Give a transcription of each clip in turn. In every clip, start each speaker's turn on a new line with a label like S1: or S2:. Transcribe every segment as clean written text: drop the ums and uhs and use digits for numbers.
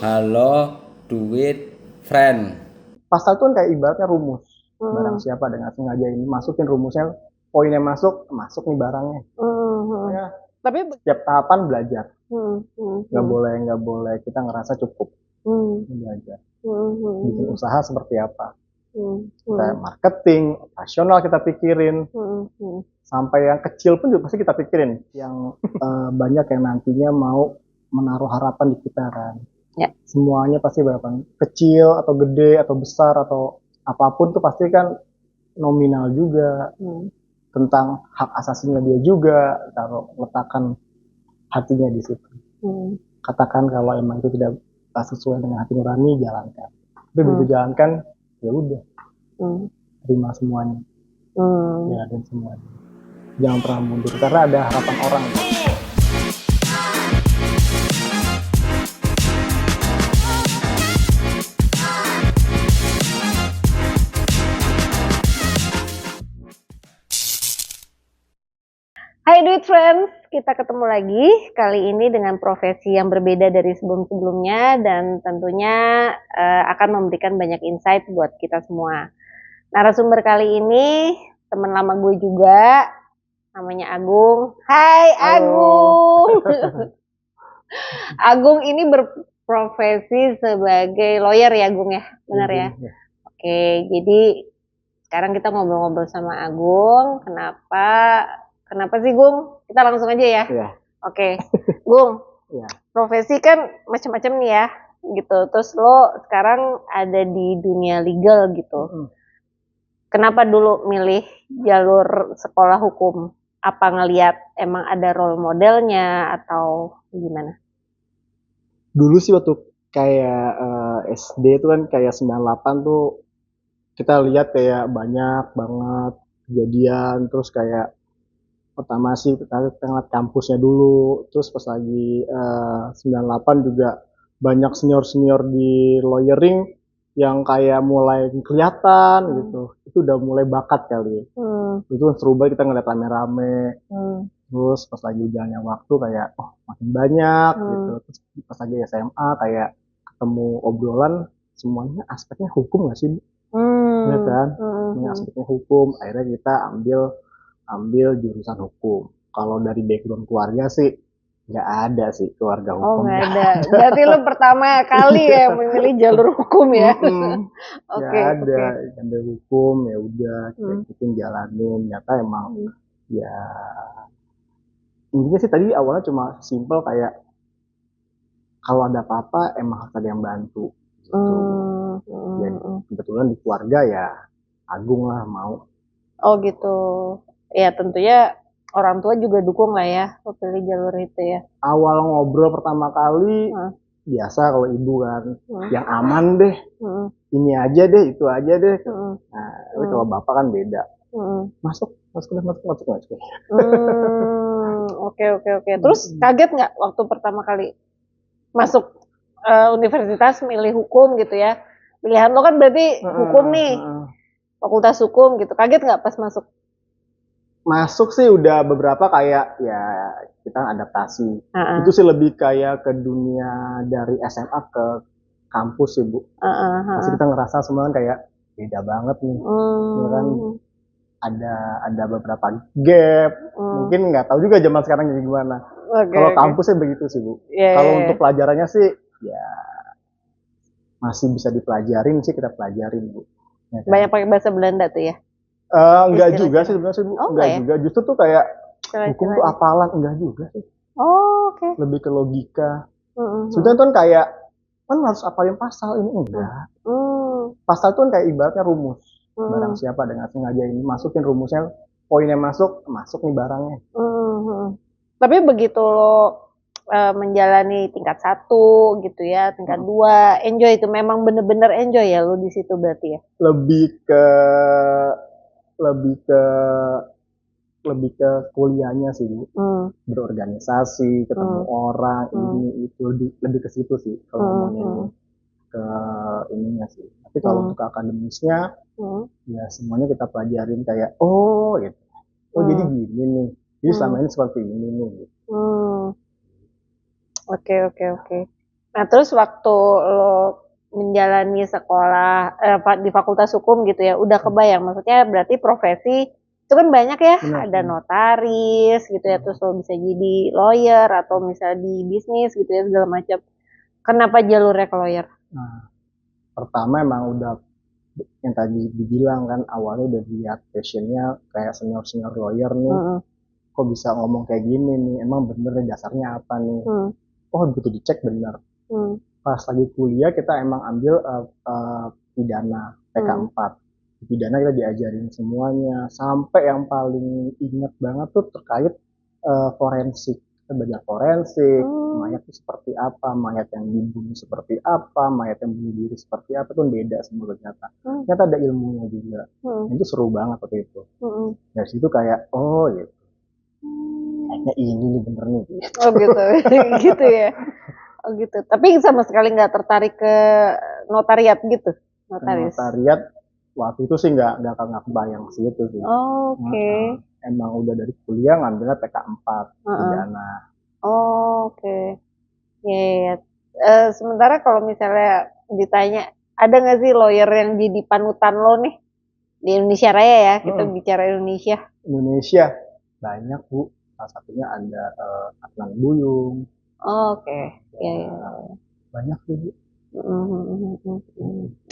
S1: Halo, duit, friend.
S2: Pasal itu kan kayak ibaratnya rumus. Barang
S3: Hmm.
S2: siapa dengan sengaja ini masukin rumusnya, poinnya masuk, masuk nih barangnya. Ya,
S3: Tapi
S2: tiap tahapan belajar.
S3: hmm.
S2: Nggak boleh kita ngerasa cukup belajar. Bikin usaha seperti apa? Kita marketing, operasional kita pikirin, sampai yang kecil pun juga pasti kita pikirin. Yang banyak yang nantinya mau menaruh harapan di kita kan.
S3: Ya.
S2: Semuanya pasti berapa? Kecil atau gede atau besar atau apapun tuh pasti kan nominal juga. Tentang hak asasinya dia juga, taruh letakkan hatinya di situ. Katakan kalau emang itu tidak sesuai dengan hati nurani, jalankan. Tapi begitu jalankan, ya udah, terima semuanya, jalanin semuanya. Jangan pernah mundur karena ada harapan orang.
S3: Hai Duit Friends, kita ketemu lagi kali ini dengan profesi yang berbeda dari sebelum-sebelumnya dan tentunya akan memberikan banyak insight buat kita semua. Narasumber kali ini teman lama gue juga, namanya Agung. Hai Agung. Agung ini berprofesi sebagai lawyer ya Agung ya, benar ya? Oke, jadi sekarang kita ngobrol-ngobrol sama Agung. Kenapa sih Gung? Kita langsung aja ya.
S2: Ya.
S3: Oke, Gung.
S2: Ya.
S3: Profesi kan macam-macam nih ya, gitu. Terus lo sekarang ada di dunia legal gitu. Kenapa dulu milih jalur sekolah hukum? Apa ngelihat emang ada role modelnya atau gimana?
S2: Dulu sih waktu kayak SD itu kan kayak 98 tuh kita lihat kayak banyak banget kejadian, terus kayak pertama sih kita ngeliat kampusnya dulu, terus pas lagi 98 juga banyak senior-senior di lawyering yang kayak mulai kelihatan gitu, itu udah mulai bakat kali. Itu kan seru banget kita ngeliat rame-rame. Terus pas lagi jalannya waktu kayak makin banyak gitu. Terus pas lagi SMA kayak ketemu obrolan semuanya aspeknya hukum nggak sih? Ya kan? Ini aspeknya hukum. Akhirnya kita ambil jurusan hukum. Kalau dari background keluarga sih nggak ada sih keluarga
S3: Oh
S2: hukum.
S3: nggak ada. Berarti lo pertama kali ya memilih jalur hukum ya?
S2: Nggak
S3: Oke.
S2: ada ambil hukum, ya udah kita ikutin jalanin. Ternyata emang ya intinya sih tadi awalnya cuma simple kayak kalau ada apa-apa emang harus ada yang bantu gitu. Ya kebetulan di keluarga ya Agung lah mau.
S3: Oh gitu. Ya tentunya orang tua juga dukung lah ya lo pilih jalur itu ya.
S2: Awal ngobrol pertama kali biasa kalau ibu kan yang aman deh, ini aja deh, itu aja deh. Nah, tapi kalau bapak kan beda. Masuk.
S3: Oke. Terus kaget nggak waktu pertama kali masuk universitas milih hukum gitu ya? Pilihan lo kan berarti hukum nih, fakultas hukum gitu. Kaget nggak pas masuk?
S2: Masuk sih udah beberapa kayak ya kita adaptasi. Itu sih lebih kayak ke dunia dari SMA ke kampus sih Bu. Masih kita ngerasa semua kan kayak beda banget nih. Ya kan ada beberapa gap. Mungkin nggak tahu juga zaman sekarang gimana. Kalau kampusnya begitu sih Bu. Kalau untuk pelajarannya sih ya masih bisa dipelajarin sih, kita pelajarin Bu.
S3: Ya kan? Banyak pakai bahasa Belanda tuh ya?
S2: Enggak juga sih sebenarnya sih Bu. Enggak juga. Justru tuh kayak hukum tuh apalan, enggak juga sih.
S3: Oke.
S2: Lebih ke logika. Sebenarnya tuh kan kayak kan harus apalin pasal ini enggak. Pasal tuh kan kayak ibaratnya rumus. Barang siapa dengan sengaja ini masukin rumusnya, poinnya masuk nih barangnya.
S3: Tapi begitu lo menjalani tingkat 1 gitu ya, tingkat 2, enjoy itu memang bener-bener enjoy ya lo di situ berarti ya?
S2: Lebih ke kuliahnya sih Bu. Berorganisasi, ketemu orang, ini itu lebih ke situ sih kalau ngomongin ke ininya sih. Tapi kalau untuk akademisnya ya semuanya kita pelajarin kayak gitu. Jadi gini nih. Jadi selama ini seperti ini nih.
S3: Oke. Nah, terus waktu lo menjalani sekolah di Fakultas Hukum gitu ya, udah kebayang maksudnya berarti profesi itu kan banyak ya,
S2: Benar.
S3: ada notaris gitu ya, terus lo bisa jadi lawyer atau misalnya di bisnis gitu ya segala macam. Kenapa jalurnya ke lawyer?
S2: Nah, pertama emang udah yang tadi dibilang kan awalnya udah dilihat passionnya kayak senior lawyer nih,
S3: Mm-mm.
S2: kok bisa ngomong kayak gini nih, emang bener nih dasarnya apa nih.
S3: Hmm.
S2: Oh begitu dicek bener.
S3: Hmm.
S2: Pas lagi kuliah kita emang ambil pidana PK4. Di pidana kita diajarin semuanya sampai yang paling inget banget tuh terkait forensik. Kita belajar forensik, mayat itu seperti apa, mayat yang dibunuh seperti apa, mayat yang bunuh diri seperti apa, itu beda semua ternyata. Ternyata ada ilmunya juga. Itu seru banget waktu itu. Dari situ kayak, oh gitu. Kayaknya ini nih bener nih.
S3: Oh gitu, gitu ya. Oh gitu. Tapi sama sekali nggak tertarik ke notariat gitu, notaris.
S2: Notariat waktu itu sih nggak kebayang sih itu sih.
S3: Oh, oke.
S2: Emang udah dari kuliah ngambilnya PK4 pidana.
S3: Oh, oke. Ya. Sementara kalau misalnya ditanya, ada nggak sih lawyer yang jadi panutan lo nih di Indonesia Raya ya? Kita bicara Indonesia.
S2: Indonesia banyak Bu. Salah satunya ada Adnan Buyung.
S3: Oh, oke. Ya.
S2: Banyak sih Bu.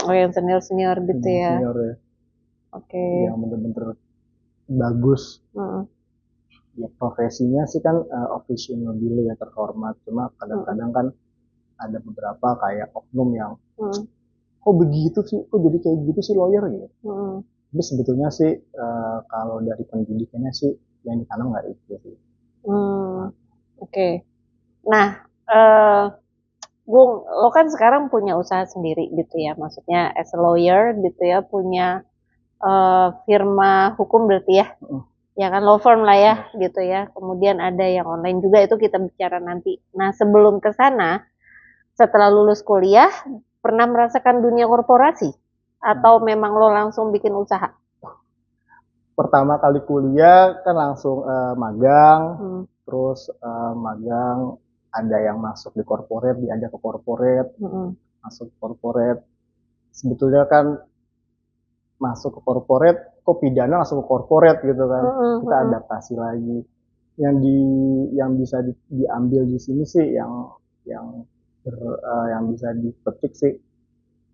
S3: Oh, yang senior gitu ya.
S2: Senior ya.
S3: Oke.
S2: Yang bener-bener bagus. Ya profesinya sih kan official dulu ya terhormat. Cuma kadang-kadang kan ada beberapa kayak oknum yang kok begitu sih, kok jadi kayak gitu sih lawyer gitu. Tapi sebetulnya sih kalau dari pendidikannya sih yang ditanam nggak itu sih.
S3: Oke. Nah, Bung, lo kan sekarang punya usaha sendiri gitu ya, maksudnya as a lawyer gitu ya, punya firma hukum berarti ya, ya kan law firm lah ya gitu ya. Kemudian ada yang online juga, itu kita bicara nanti. Nah, sebelum ke sana, setelah lulus kuliah, pernah merasakan dunia korporasi atau memang lo langsung bikin usaha?
S2: Pertama kali kuliah kan langsung magang, terus magang ada yang masuk di corporate, diajak ke corporate, masuk corporate. Sebetulnya kan masuk ke corporate, kok pidana langsung ke corporate gitu kan, kita adaptasi lagi. Yang bisa diambil di sini sih yang bisa dipetik sih,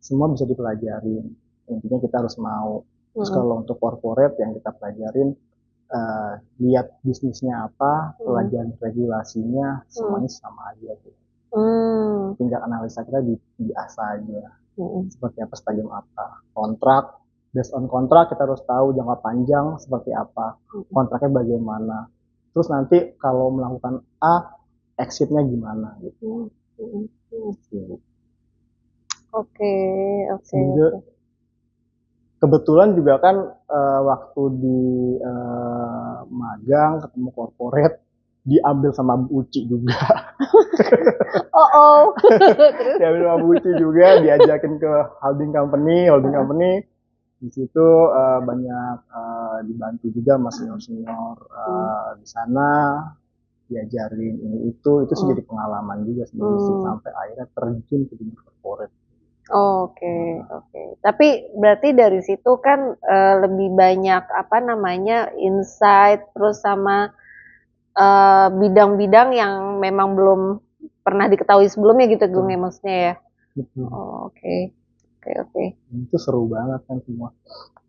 S2: semua bisa dipelajarin. Intinya kita harus mau. Terus kalau untuk corporate yang kita pelajarin, lihat bisnisnya apa, pelajaran regulasinya, semuanya sama aja gitu. Tinggal analisa kita diasah aja. Seperti apa, stadium apa. Kontrak, based on kontrak kita harus tahu jangka panjang seperti apa, kontraknya bagaimana. Terus nanti kalau melakukan A, exitnya gimana gitu.
S3: Oke.
S2: Kebetulan juga kan waktu di magang ketemu corporate diambil sama Bu Uci juga. Diambil sama Bu Uci juga, diajakin ke holding company. Di situ banyak dibantu juga sama senior di sana, diajarin ini itu sih jadi pengalaman juga sih sampai akhirnya terjun ke dunia corporate.
S3: Oke. Tapi berarti dari situ kan lebih banyak apa namanya insight, terus sama bidang-bidang yang memang belum pernah diketahui sebelumnya gitu, Gung, ya maksudnya ya. Oke.
S2: Itu seru banget kan semua.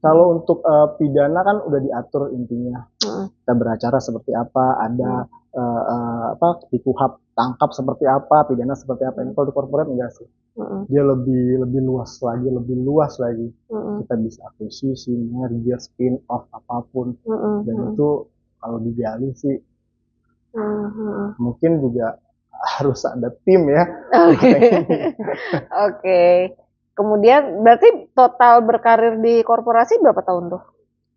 S2: Kalau untuk pidana kan udah diatur intinya. Kita beracara seperti apa, ada di KUHP tangkap seperti apa, pidana seperti apa. Ini kalau di corporate enggak sih. Dia lebih luas lagi. Kita bisa akuisisi, merger, spin off apapun. Dan itu kalau digali sih mungkin juga harus ada tim ya.
S3: Oke. Kemudian berarti total berkarir di korporasi berapa tahun tuh?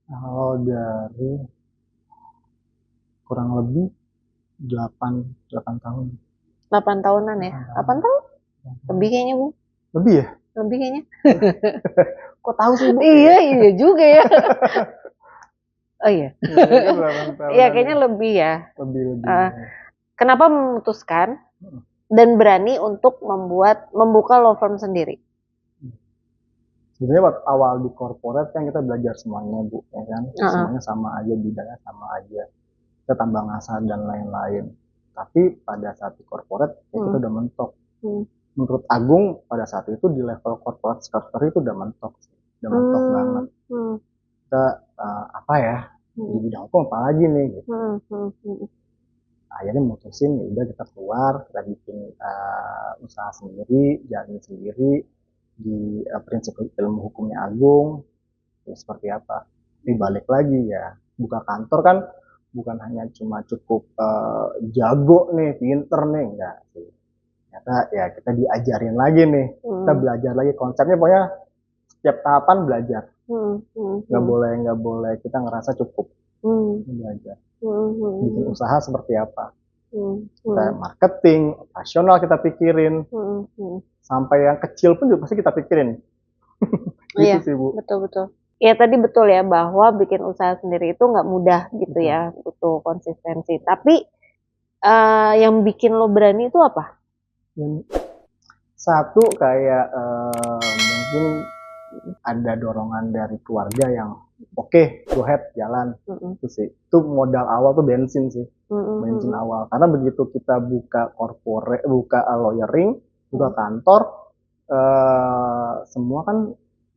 S2: Kalau dari kurang lebih 8 tahun.
S3: 8 tahunan ya? 8 tahun? Lebih kayaknya, Bu.
S2: Lebih ya?
S3: Lebih kayaknya.
S2: Kok tahu sih, Bu?
S3: Iya juga ya. Oh iya. Iya kayaknya lebih ya.
S2: Lebih.
S3: Kenapa memutuskan dan berani untuk membuka law firm sendiri?
S2: Sebenarnya waktu awal di corporate kan kita belajar semuanya Bu, ya kan? Semuanya sama aja, bidangnya sama aja. Kita tambah ngasah dan lain-lain. Tapi pada saat di corporate ya kita udah mentok. Menurut Agung pada saat itu di level corporate secretary itu udah mentok sih. Udah mentok banget. Kita apa ya? Di bidang hukum apa lagi nih gitu. Akhirnya mutusin ya udah kita keluar, kita bikin usaha sendiri, jalan sendiri di prinsip ilmu hukumnya Agung ya seperti apa. Tapi balik lagi ya, buka kantor kan bukan hanya cuma cukup jago nih, pinter nih, enggak sih. Ternyata ya kita diajarin lagi nih, kita belajar lagi konsepnya, pokoknya setiap tahapan belajar. Nggak boleh kita ngerasa cukup belajar. Bikin usaha seperti apa, kita marketing, operasional kita pikirin, sampai yang kecil pun juga pasti kita pikirin. Gitu
S3: Iya,
S2: sih Bu.
S3: betul. Ya tadi betul ya bahwa bikin usaha sendiri itu nggak mudah gitu ya, butuh konsistensi. Tapi yang bikin lo berani itu apa?
S2: Satu kayak mungkin ada dorongan dari keluarga yang oke, go ahead, jalan. Itu sih. Itu modal awal tuh bensin sih. Bensin awal. Karena begitu kita buka corporate, buka lawyering, buka kantor, semua kan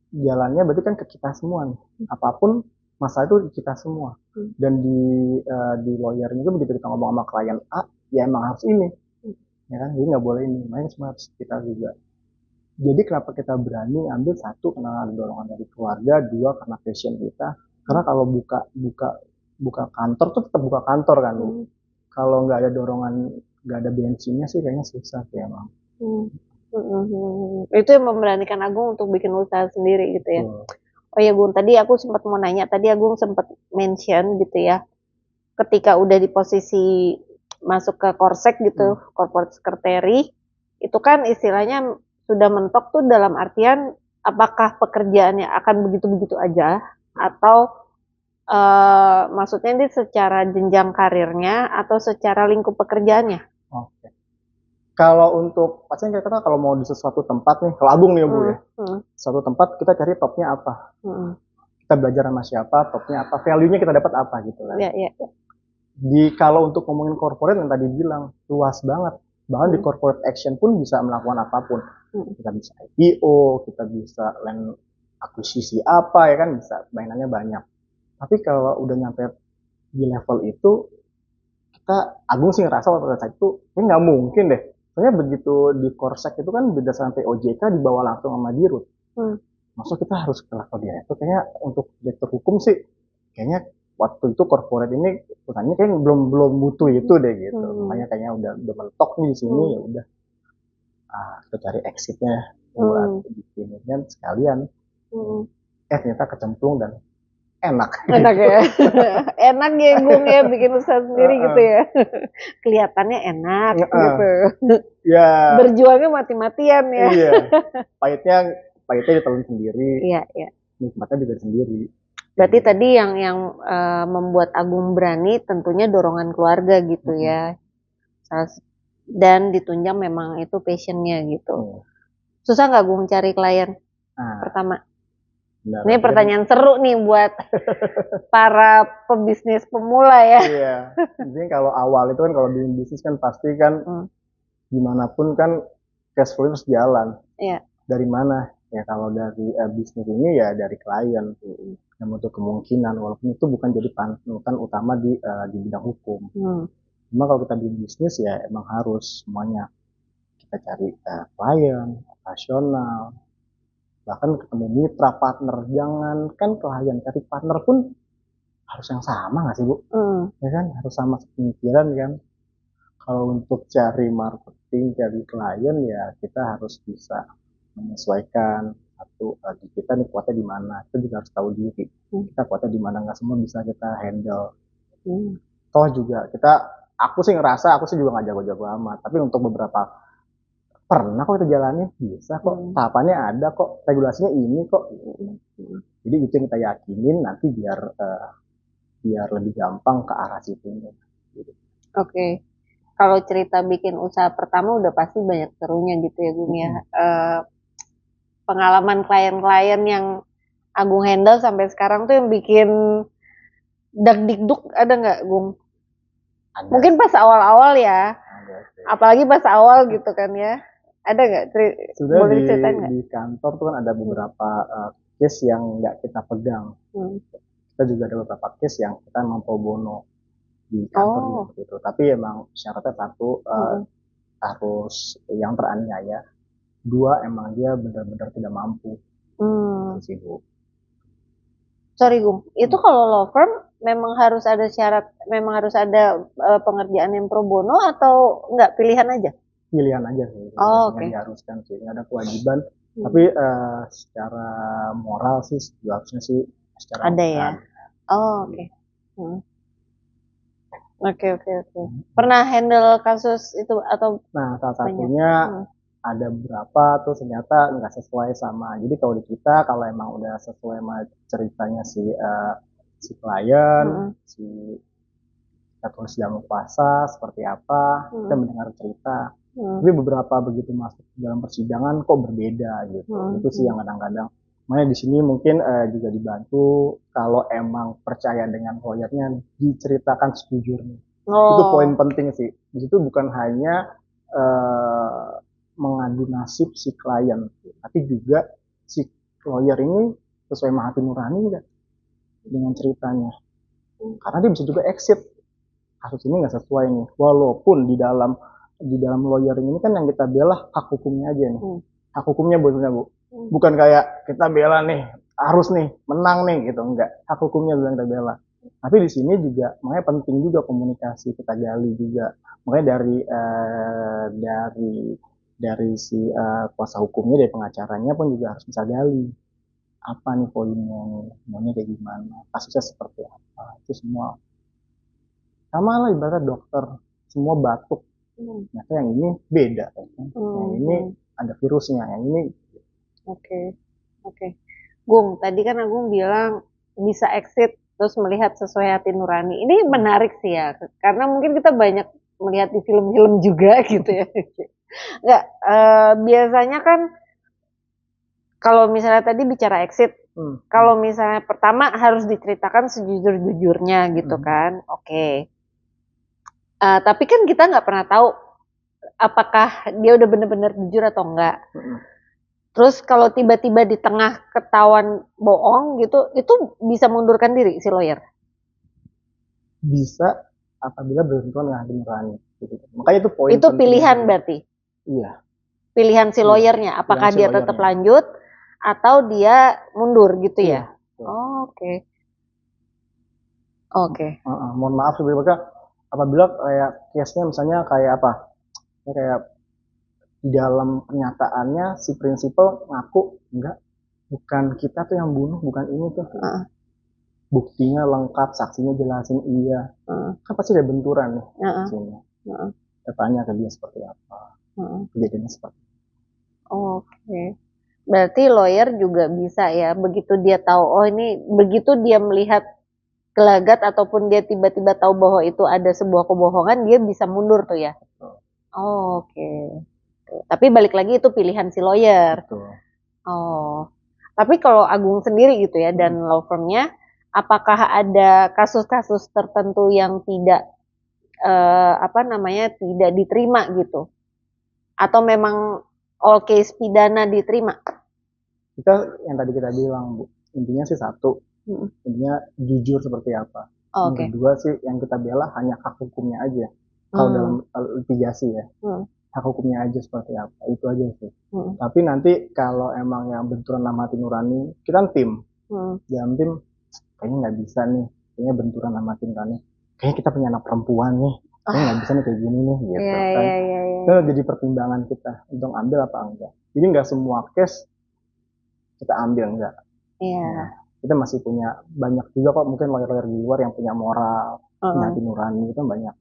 S2: jalannya berarti kan ke kita semua nih. Apapun masalah itu kita semua. Dan di lawyering itu begitu kita ngomong sama klien A, ya emang harus ini. Ya kan? Jadi nggak boleh ini. Makanya semua harus kita juga. Jadi kenapa kita berani ambil, satu karena ada dorongan dari keluarga, dua karena passion kita. Karena kalau buka kantor tuh tetap buka kantor kan. Kalau nggak ada dorongan, nggak ada bensinnya sih kayaknya susah sih emang.
S3: Itu yang memberanikan Agung untuk bikin usaha sendiri gitu ya. Oh ya Gung, tadi aku sempat mau nanya, tadi Agung sempat mention gitu ya, ketika udah di posisi masuk ke Korsek gitu, corporate secretary, itu kan istilahnya sudah mentok tuh dalam artian apakah pekerjaannya akan begitu-begitu aja atau maksudnya ini secara jenjang karirnya atau secara lingkup pekerjaannya?
S2: Oke. Kalau untuk pastinya kita kalau mau di sesuatu tempat nih, kalau Agung nih Bu ya, suatu tempat kita cari topnya apa, kita belajar sama siapa, topnya apa, value-nya kita dapat apa gitu lah. Kalau untuk ngomongin corporate yang tadi bilang luas banget, bahkan di corporate action pun bisa melakukan apapun. Kita bisa IPO, kita bisa land akuisisi apa ya kan, bisa mainannya banyak. Tapi kalau udah nyampe di level itu, kita Agung sih ngerasa pada saat itu ini nggak mungkin deh. Soalnya begitu di Korsek itu kan berdasarkan POJK dibawa langsung sama Dirut. Maksud kita harus ke level dia itu kayaknya untuk direktur hukum sih kayaknya waktu itu corporate ini perusahaannya kayak belum butuh itu deh gitu. Makanya kayaknya udah mentok nih di sini, ya udah kita cari exitnya buat bikin kan sekalian. Ternyata kecemplung dan enak
S3: ya. Enak ya Gung ya bikin usaha sendiri gitu ya. Kelihatannya enak gitu.
S2: Ya.
S3: Berjuangnya mati-matian ya.
S2: Iya. Pahitnya ditelan sendiri.
S3: Iya.
S2: Nikmatnya juga sendiri.
S3: Berarti tadi yang membuat Agung berani tentunya dorongan keluarga gitu ya. Dan ditunjang memang itu passionnya gitu. Susah nggak Gung cari klien pertama? Ini pertanyaan seru nih buat para pebisnis pemula ya.
S2: Iya. Jadi kalau awal itu kan kalau di bisnis kan pasti kan gimana pun kan cash flow harus jalan.
S3: Iya.
S2: Dari mana? Ya kalau dari bisnis ini ya dari klien. Yang untuk kemungkinan walaupun itu bukan jadi panutan utama di bidang hukum. Cuma kalau kita di bisnis ya emang harus semuanya kita cari klien, operasional, bahkan ketemu mitra, partner. Jangan kan klien cari partner pun harus yang sama nggak sih Bu? Ya kan harus sama pemikiran kan. Kalau untuk cari marketing, cari klien ya kita harus bisa menyesuaikan satu di kita nih kuatnya di mana. Kita juga harus tahu diri. Kita kuatnya di mana, nggak semua bisa kita handle. Toh juga aku sih juga nggak jago-jago amat. Tapi untuk beberapa pernah kok kita jalanin, bisa kok, tahapannya ada kok, regulasinya ini kok. Jadi itu yang kita yakinin nanti biar lebih gampang ke arah situ.
S3: Oke. kalau cerita bikin usaha pertama udah pasti banyak serunya gitu ya Gung ya. Pengalaman klien-klien yang Agung handle sampai sekarang tuh yang bikin dagdikduk ada nggak Gung?
S2: Ada,
S3: Mungkin pas awal-awal ya,
S2: ada sih.
S3: apalagi pas awal gitu kan ya. Ada nggak?
S2: Sudah
S3: Boleh ceritain nggak?
S2: di kantor tuh kan ada beberapa case yang nggak kita pegang. Kita juga ada beberapa case yang kita memang pro bono di kantor juga seperti itu. Tapi emang syaratnya satu harus yang teraniaya, dua emang dia benar-benar tidak mampu. Itu sih Bu.
S3: Sorry Gung, itu kalau law firm memang harus ada syarat, memang harus ada pengerjaan yang pro bono atau enggak, pilihan aja?
S2: Pilihan aja sih,
S3: Oh,
S2: nggak
S3: oke.
S2: diharuskan sih, nggak ada kewajiban. Tapi secara moral sih harusnya sih secara
S3: Ada ya? Oh, oke. Oke. Pernah handle kasus itu atau
S2: Nah, salah satunya ada beberapa tuh ternyata nggak sesuai sama. Jadi kalau di kita kalau emang udah sesuai sama ceritanya si klien, kita tulis dalam kuasa seperti apa, kita mendengar cerita. Tapi beberapa begitu masuk dalam persidangan kok berbeda gitu. Itu sih yang kadang-kadang. Makanya di sini mungkin juga dibantu kalau emang percaya dengan lawyernya diceritakan sejujurnya. Itu poin penting sih. Di situ bukan hanya mengadu nasib si klien, tapi juga si lawyer ini sesuai sama hati nurani nggak dengan ceritanya. Karena dia bisa juga exit. Kasus ini nggak sesuai nih. Walaupun di dalam lawyering ini kan yang kita bela hak hukumnya aja nih. Hak hukumnya sebetulnya Bu. Bukan kayak kita bela nih harus nih menang nih gitu, enggak. Hak hukumnya yang kita bela. Tapi di sini juga makanya penting juga komunikasi kita gali juga. Makanya dari si kuasa hukumnya, dari pengacaranya pun juga harus bisa gali apa nih poinnya nih, maunya kayak gimana, kasusnya seperti apa, itu semua sama lah ibaratnya dokter, semua batuk, ternyata yang ini beda, yang ini ada virusnya, yang ini.
S3: Oke. Gung, tadi kan Agung bilang bisa exit terus melihat sesuai hati nurani. Ini menarik sih ya, karena mungkin kita banyak melihat di film-film juga gitu ya. Nggak, biasanya kan kalau misalnya tadi bicara exit, kalau misalnya pertama harus diceritakan sejujur-jujurnya gitu kan, oke. Tapi kan kita nggak pernah tahu apakah dia udah bener-bener jujur atau enggak. Terus kalau tiba-tiba di tengah ketahuan bohong gitu, itu bisa mundurkan diri si lawyer?
S2: Bisa apabila bersentuhan dengan hati nurani. Gitu. Makanya itu poin.
S3: Itu pilihan berarti?
S2: Iya.
S3: Pilihan si lawyernya, apakah dia tetap lanjut atau dia mundur gitu ya? Oh, oke.
S2: Mohon maaf sebenarnya apabila kayak case-nya misalnya kayak apa? Kayak di dalam pernyataannya si prinsipal ngaku enggak, bukan kita tuh yang bunuh, bukan ini tuh. Buktinya lengkap, saksinya jelasin iya. Kan pasti ada benturan nih. Kita tanya ke dia seperti apa. Kejadiannya seperti apa.
S3: Oke. Berarti lawyer juga bisa ya, begitu dia tahu, oh ini, begitu dia melihat gelagat ataupun dia tiba-tiba tahu bahwa itu ada sebuah kebohongan, dia bisa mundur tuh ya? Oke. Tapi balik lagi itu pilihan si lawyer. Tapi kalau Agung sendiri gitu ya, dan law firm-nya, apakah ada kasus-kasus tertentu yang tidak tidak diterima gitu? Atau memang all case pidana diterima?
S2: Kita yang tadi kita bilang Bu, intinya sih satu, intinya jujur seperti apa. Yang kedua sih yang kita bela hanya hak hukumnya aja. Kalau dalam litigasi ya, hak hukumnya aja seperti apa, itu aja sih. Tapi nanti kalau emang yang benturan sama hati nurani, kita kan tim. Dalam tim kayaknya nggak bisa nih, kayaknya benturan sama hati nurani. Kayaknya kita punya anak perempuan nih, kayaknya nggak bisa nih kayak gini nih, gitu kan. Itu jadi pertimbangan kita untuk ambil apa enggak. Jadi nggak semua case kita ambil, enggak. Nah, kita masih punya banyak juga kok mungkin lawyer-lawyer di luar yang punya moral, punya hati nurani, itu banyak.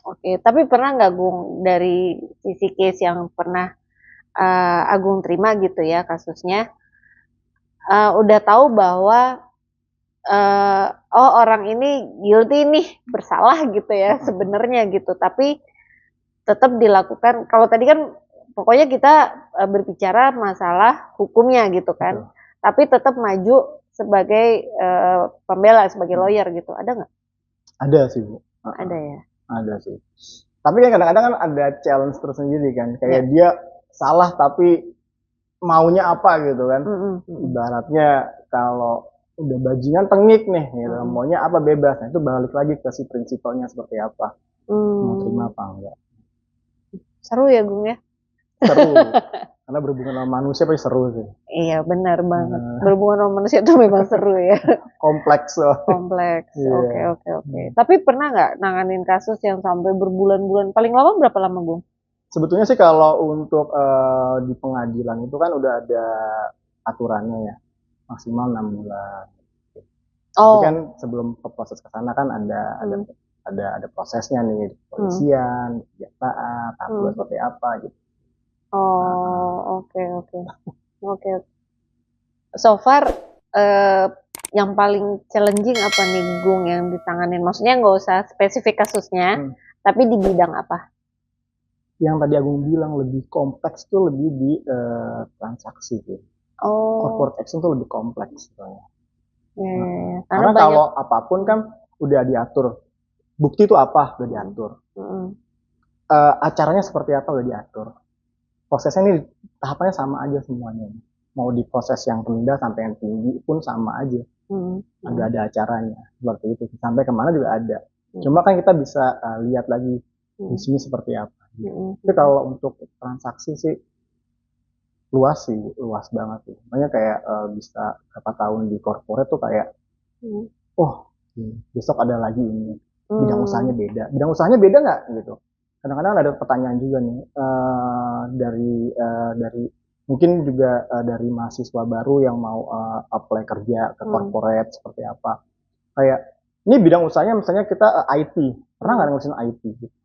S3: Oke. Tapi pernah nggak Gung dari sisi case yang pernah Agung terima gitu ya kasusnya, udah tahu bahwa oh orang ini guilty nih, bersalah gitu ya sebenarnya gitu, tapi tetap dilakukan. Kalau tadi kan pokoknya kita berbicara masalah hukumnya gitu kan,
S2: Betul.
S3: tapi tetap maju sebagai pembela, sebagai lawyer gitu. Ada nggak?
S2: Ada sih Bu.
S3: Ada ya.
S2: Ada sih. Tapi kan kadang-kadang kan ada challenge tersendiri kan.
S3: Ya.
S2: Kayak dia salah tapi maunya apa gitu kan.
S3: Mm-mm.
S2: Ibaratnya kalau udah bajingan tengik nih gitu. Maunya apa bebas. Nah itu balik lagi ke si prinsipalnya seperti apa. Mau terima apa enggak.
S3: Seru ya Gung ya.
S2: Seru. Karena berhubungan sama manusia pasti seru sih.
S3: Iya benar banget. Berhubungan sama manusia itu memang seru ya.
S2: Kompleks loh.
S3: Kompleks.
S2: Iya.
S3: Oke. Tapi pernah nggak nanganin kasus yang sampai berbulan-bulan? Paling lama berapa lama Gung?
S2: Sebetulnya sih kalau untuk di pengadilan itu kan udah ada aturannya ya. Maksimal 6 bulan. Tapi kan sebelum ke proses ke sana kan ada prosesnya nih di kepolisian, di kejaksaan, tahap seperti apa gitu.
S3: Oke. So far yang paling challenging apa nih Gung yang ditanganin? Maksudnya nggak usah spesifik kasusnya, tapi di bidang apa?
S2: Yang tadi Agung bilang lebih kompleks tuh lebih di transaksi sih. Corporate action tuh lebih kompleks sebenarnya. Karena kalau apapun kan udah diatur. Bukti itu apa udah diatur. Acaranya seperti apa udah diatur. Prosesnya ini tahapannya sama aja semuanya. Mau di proses yang rendah sampai yang tinggi pun sama aja. Ada acaranya seperti itu. Sampai kemana juga ada. Cuma kan kita bisa lihat lagi di sini seperti apa. Tapi kalau untuk transaksi sih luas banget sih. Makanya kayak bisa berapa tahun di corporate tuh kayak besok ada lagi ini. Bidang usahanya beda. Bidang usahanya beda nggak gitu. Kadang-kadang ada pertanyaan juga nih dari mungkin juga dari mahasiswa baru yang mau apply kerja ke corporate seperti apa. Kayak ini bidang usahanya misalnya kita IT. Pernah nggak ngurusin IT? Gitu.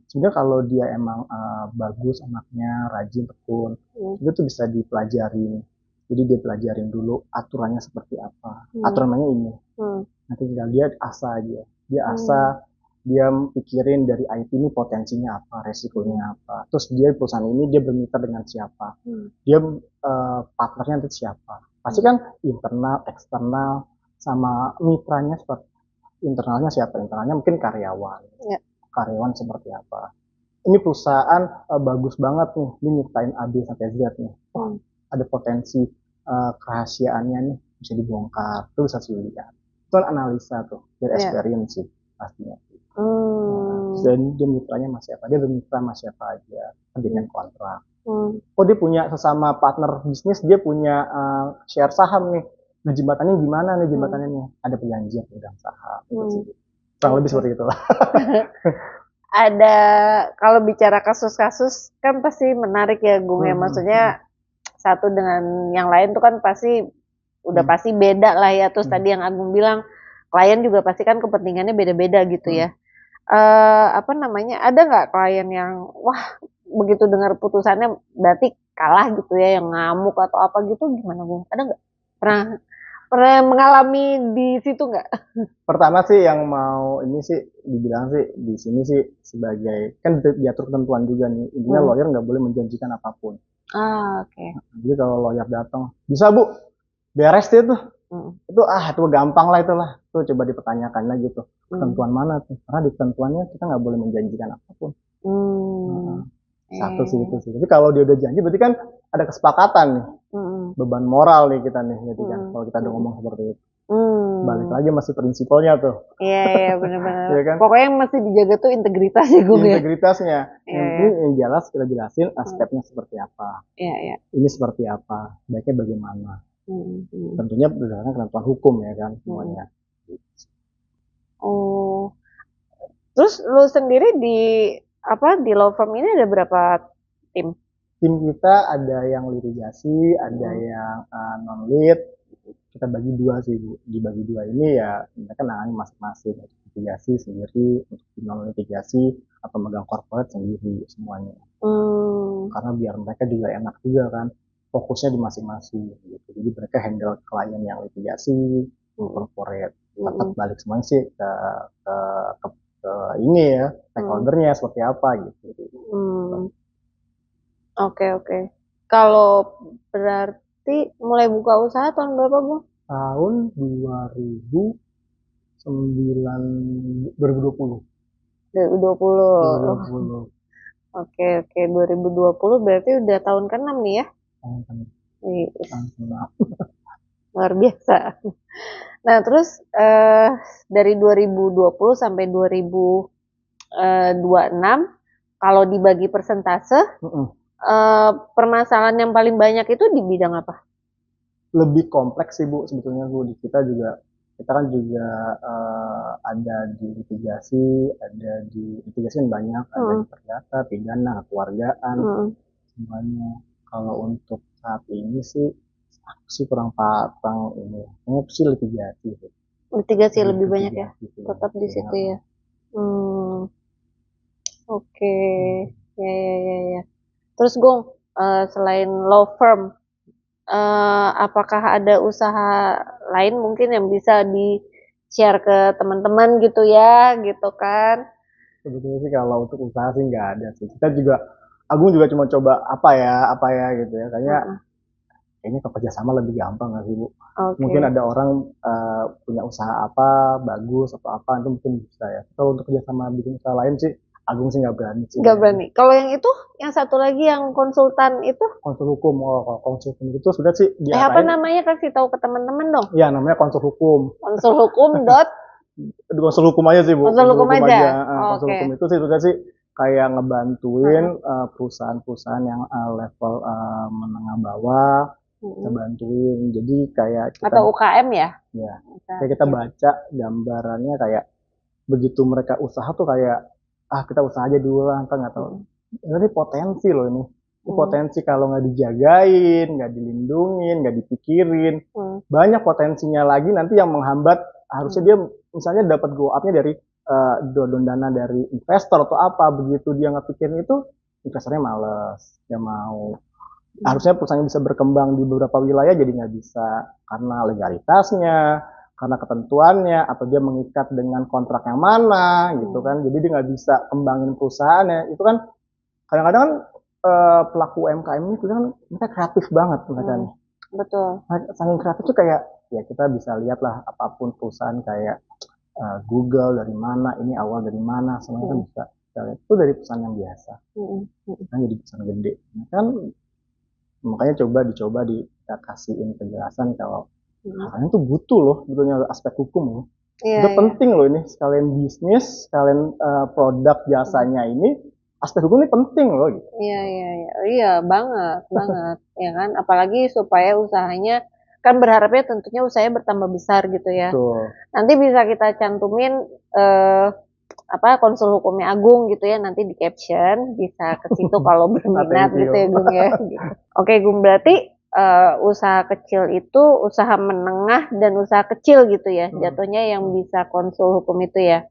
S2: Sebenarnya kalau dia emang bagus anaknya, rajin, tekun, itu tuh bisa dipelajarin. Jadi dia pelajarin dulu aturannya seperti apa. Aturannya ini. Nanti tinggal dia asah aja. Dia asah, dia pikirin dari IT ini potensinya apa, resikonya apa. Terus dia perusahaan ini dia bermitra dengan siapa. Dia partnernya nanti siapa. Pasti kan internal, eksternal, sama mitranya seperti internalnya siapa? Internalnya mungkin karyawan. Karyawan seperti apa? Ini perusahaan bagus banget nih. Ini nyiptain A, B sampai Z nih. Ada potensi kerahasiaannya nih bisa dibongkar. Itu bisa dilihat. Itu kan analisa tuh dari experience sih pastinya. Dan dia mitranya masih apa? Dia bermitra sama siapa aja dengan kontrak. Dia punya sesama partner bisnis, dia punya share saham nih. Nah jembatannya gimana nih jembatannya nih? Ada perjanjian pegang saham. Kurang lebih seperti itulah.
S3: Ada kalau bicara kasus-kasus kan pasti menarik ya Gung ya. Maksudnya satu dengan yang lain tuh kan pasti udah pasti beda lah ya. Terus tadi yang Agung bilang klien juga pasti kan kepentingannya beda-beda gitu ya. Apa namanya? Ada nggak klien yang wah begitu dengar putusannya berarti kalah gitu ya, yang ngamuk atau apa gitu, gimana Gung? Ada nggak? Pernah mengalami di situ nggak?
S2: Pertama sih yang mau ini sih dibilang sih di sini sih sebagai kan diatur ketentuan juga nih, intinya lawyer nggak boleh menjanjikan apapun.
S3: Oke.
S2: Jadi kalau lawyer datang bisa Bu beres deh tuh, itu gampang lah itulah, tuh coba dipertanyakan lagi tuh ketentuan mana tuh, karena di ketentuannya kita nggak boleh menjanjikan apapun. Satu sih itu sih. Tapi kalau dia udah janji berarti kan ada kesepakatan nih. Beban moral nih kita nih gitu kan. Kalau kita udah ngomong seperti itu. Balik lagi masih prinsipalnya tuh.
S3: Iya benar-benar.
S2: Ya kan?
S3: Pokoknya yang mesti dijaga tuh integritasnya Gung ya.
S2: Integritasnya. Yang jelas kita jelasin stepnya seperti apa.
S3: Iya.
S2: Ini seperti apa. Baiknya bagaimana. Tentunya berdasarkan ketentuan hukum ya kan semuanya.
S3: Terus lu sendiri di law firm ini ada berapa tim?
S2: Tim kita ada yang litigasi, ada yang non-lit. Kita bagi dua sih, Bu. Dibagi dua ini ya mereka nangani masing-masing. Litigasi sendiri, untuk non-litigasi, atau megang corporate sendiri semuanya. Karena biar mereka juga enak juga kan, fokusnya di masing-masing. Gitu. Jadi mereka handle klien yang litigasi, corporate.
S3: Mm-mm.
S2: Tetap balik semuanya sih ke, ke, ke ini ya, stakeholdernya seperti apa gitu.
S3: Hmm. Oke. Kalau berarti mulai buka usaha tahun berapa, Bu?
S2: Tahun 2020.
S3: 2020.
S2: 2020.
S3: Oke. 2020 berarti udah tahun ke-6 nih ya? Wih, luar biasa. Nah, terus dari 2020 sampai 2026, kalau dibagi persentase, permasalahan yang paling banyak itu di bidang apa?
S2: Lebih kompleks sih Bu sebetulnya Bu. Di kita kan juga ada di litigasi kan banyak, ada di perdata, pidana, keluargaan, semuanya. Kalau untuk saat ini sih aku sih kurang ini. Ini sih litigasi.
S3: Litigasi lebih banyak ya,
S2: Litigasi sih.
S3: tetap di situ ya. Oke. Ya. Terus Gong, selain law firm, apakah ada usaha lain mungkin yang bisa di-share ke teman-teman gitu ya, gitu kan?
S2: Sebetulnya sih kalau untuk usaha sih nggak ada sih. Agung juga cuma coba apa ya gitu ya. Kayaknya kalau kerjasama lebih gampang nggak sih Bu?
S3: Oke.
S2: Mungkin ada orang punya usaha apa bagus atau apa itu mungkin bisa ya. Kalau untuk kerjasama bikin usaha lain sih Agung sih nggak berani sih.
S3: Nggak berani. Kalau yang itu, yang satu lagi yang konsultan itu,
S2: Konsul hukum, kalau konsul hukum itu sudah sih
S3: apa namanya, kasih tahu ke teman-teman dong.
S2: Ya namanya konsul hukum.
S3: Konsul hukum dot.
S2: Konsul hukum aja sih Bu.
S3: Konsul hukum aja.
S2: Konsul hukum itu sih sudah sih kayak ngebantuin perusahaan-perusahaan yang level menengah bawah, kita bantuin. Jadi kayak kita,
S3: atau UKM ya?
S2: Ya. Kayak kita baca gambarannya kayak begitu mereka usaha tuh kayak kita usaha aja dulu lah, kan nggak tahu. Ini potensi loh ini. Potensi kalau nggak dijagain, nggak dilindungin, nggak dipikirin, banyak potensinya lagi nanti yang menghambat. Harusnya dia misalnya dapat go up-nya dari dana dari investor atau apa, begitu dia nggak pikirin itu, investornya males, dia mau. Harusnya perusahaannya bisa berkembang di beberapa wilayah jadi nggak bisa karena legalitasnya, karena ketentuannya, atau dia mengikat dengan kontrak yang mana gitu kan. Jadi dia nggak bisa kembangin perusahaannya. Itu kan kadang-kadang kan pelaku UMKM ini kan mereka kreatif banget mereka nih.
S3: Betul.
S2: Saking kreatif tuh kayak ya kita bisa lihat lah apapun perusahaan kayak Google dari mana, ini awal dari mana, semuanya kan bisa lihat. Itu dari perusahaan yang biasa. Kan jadi perusahaan gede. Kan makanya dicoba kita kasihin penjelasan kalau kalian tuh butuh loh sebetulnya aspek hukum loh. Itu penting loh ini, sekalian bisnis, sekalian produk jasanya ini, aspek hukum ini penting loh gitu.
S3: Iya banget ya kan, apalagi supaya usahanya kan berharapnya tentunya usahanya bertambah besar gitu ya.
S2: Betul.
S3: Nanti bisa kita cantumin konsul hukumnya Agung gitu ya, nanti di caption bisa ke situ kalau berminat gitu ya Gung ya. Gitu. Oke Gung, berarti usaha kecil itu usaha menengah dan usaha kecil gitu ya, jatuhnya yang bisa konsul hukum itu ya.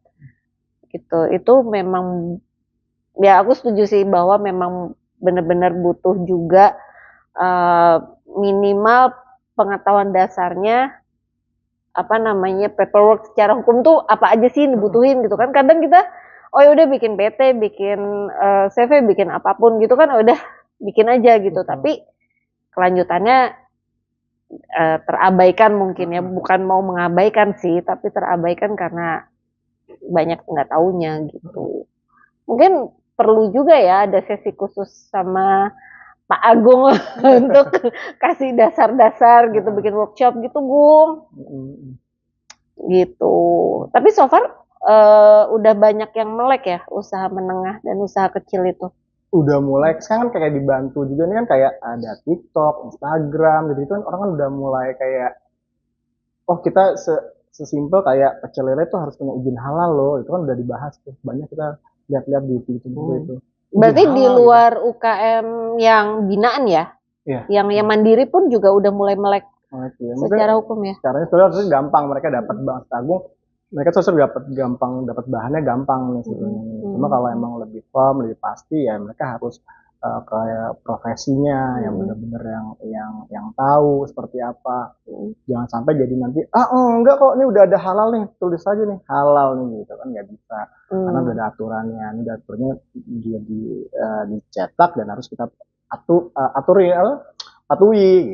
S3: Gitu. Itu memang ya aku setuju sih bahwa memang benar-benar butuh juga minimal pengetahuan dasarnya, paperwork secara hukum tuh apa aja sih dibutuhin gitu kan. Kadang kita udah bikin PT, bikin CV, bikin apapun gitu kan, udah bikin aja gitu. Tapi kelanjutannya terabaikan mungkin ya, bukan mau mengabaikan sih, tapi terabaikan karena banyak nggak taunya gitu. Mungkin perlu juga ya ada sesi khusus sama Pak Agung untuk kasih dasar-dasar gitu, bikin workshop gitu Gung. Gitu. Tapi so far udah banyak yang melek ya usaha menengah dan usaha kecil itu.
S2: Udah mulai, sekarang kan kayak dibantu juga nih kan, kayak ada TikTok, Instagram, gitu kan orang kan udah mulai kayak kita sesimpel kayak pecel lele tuh harus punya izin halal loh, itu kan udah dibahas tuh, banyak kita lihat-lihat di YouTube itu.
S3: Berarti di luar UKM yang binaan ya? Yang mandiri pun juga udah mulai melek secara hukum ya?
S2: Caranya sebenarnya gampang, mereka dapat Bang Agung, mereka sosok dapat bahannya gampang nih sebenarnya. Cuma kalau emang lebih firm, lebih pasti ya mereka harus kayak profesinya yang benar-benar yang tahu seperti apa. Jangan sampai jadi nanti enggak kok ini udah ada halal nih, tulis aja nih halal nih gitu kan, nggak bisa karena udah ada aturannya. Ini udah aturannya dia dicetak dan harus kita patuhi gitu.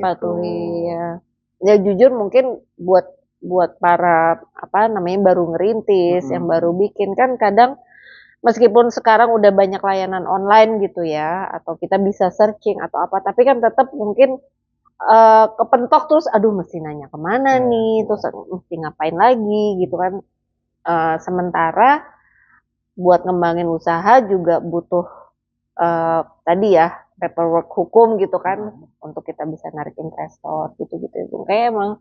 S3: Patuhi ya. Ya jujur mungkin buat para apa namanya baru ngerintis, yang baru bikin kan kadang meskipun sekarang udah banyak layanan online gitu ya, atau kita bisa searching atau apa, tapi kan tetap mungkin kepentok terus, aduh mesti nanya kemana nih, terus mesti ngapain lagi gitu kan. Sementara buat ngembangin usaha juga butuh tadi ya paperwork hukum gitu kan, untuk kita bisa narik investor gitu-gitu itu. Kayak emang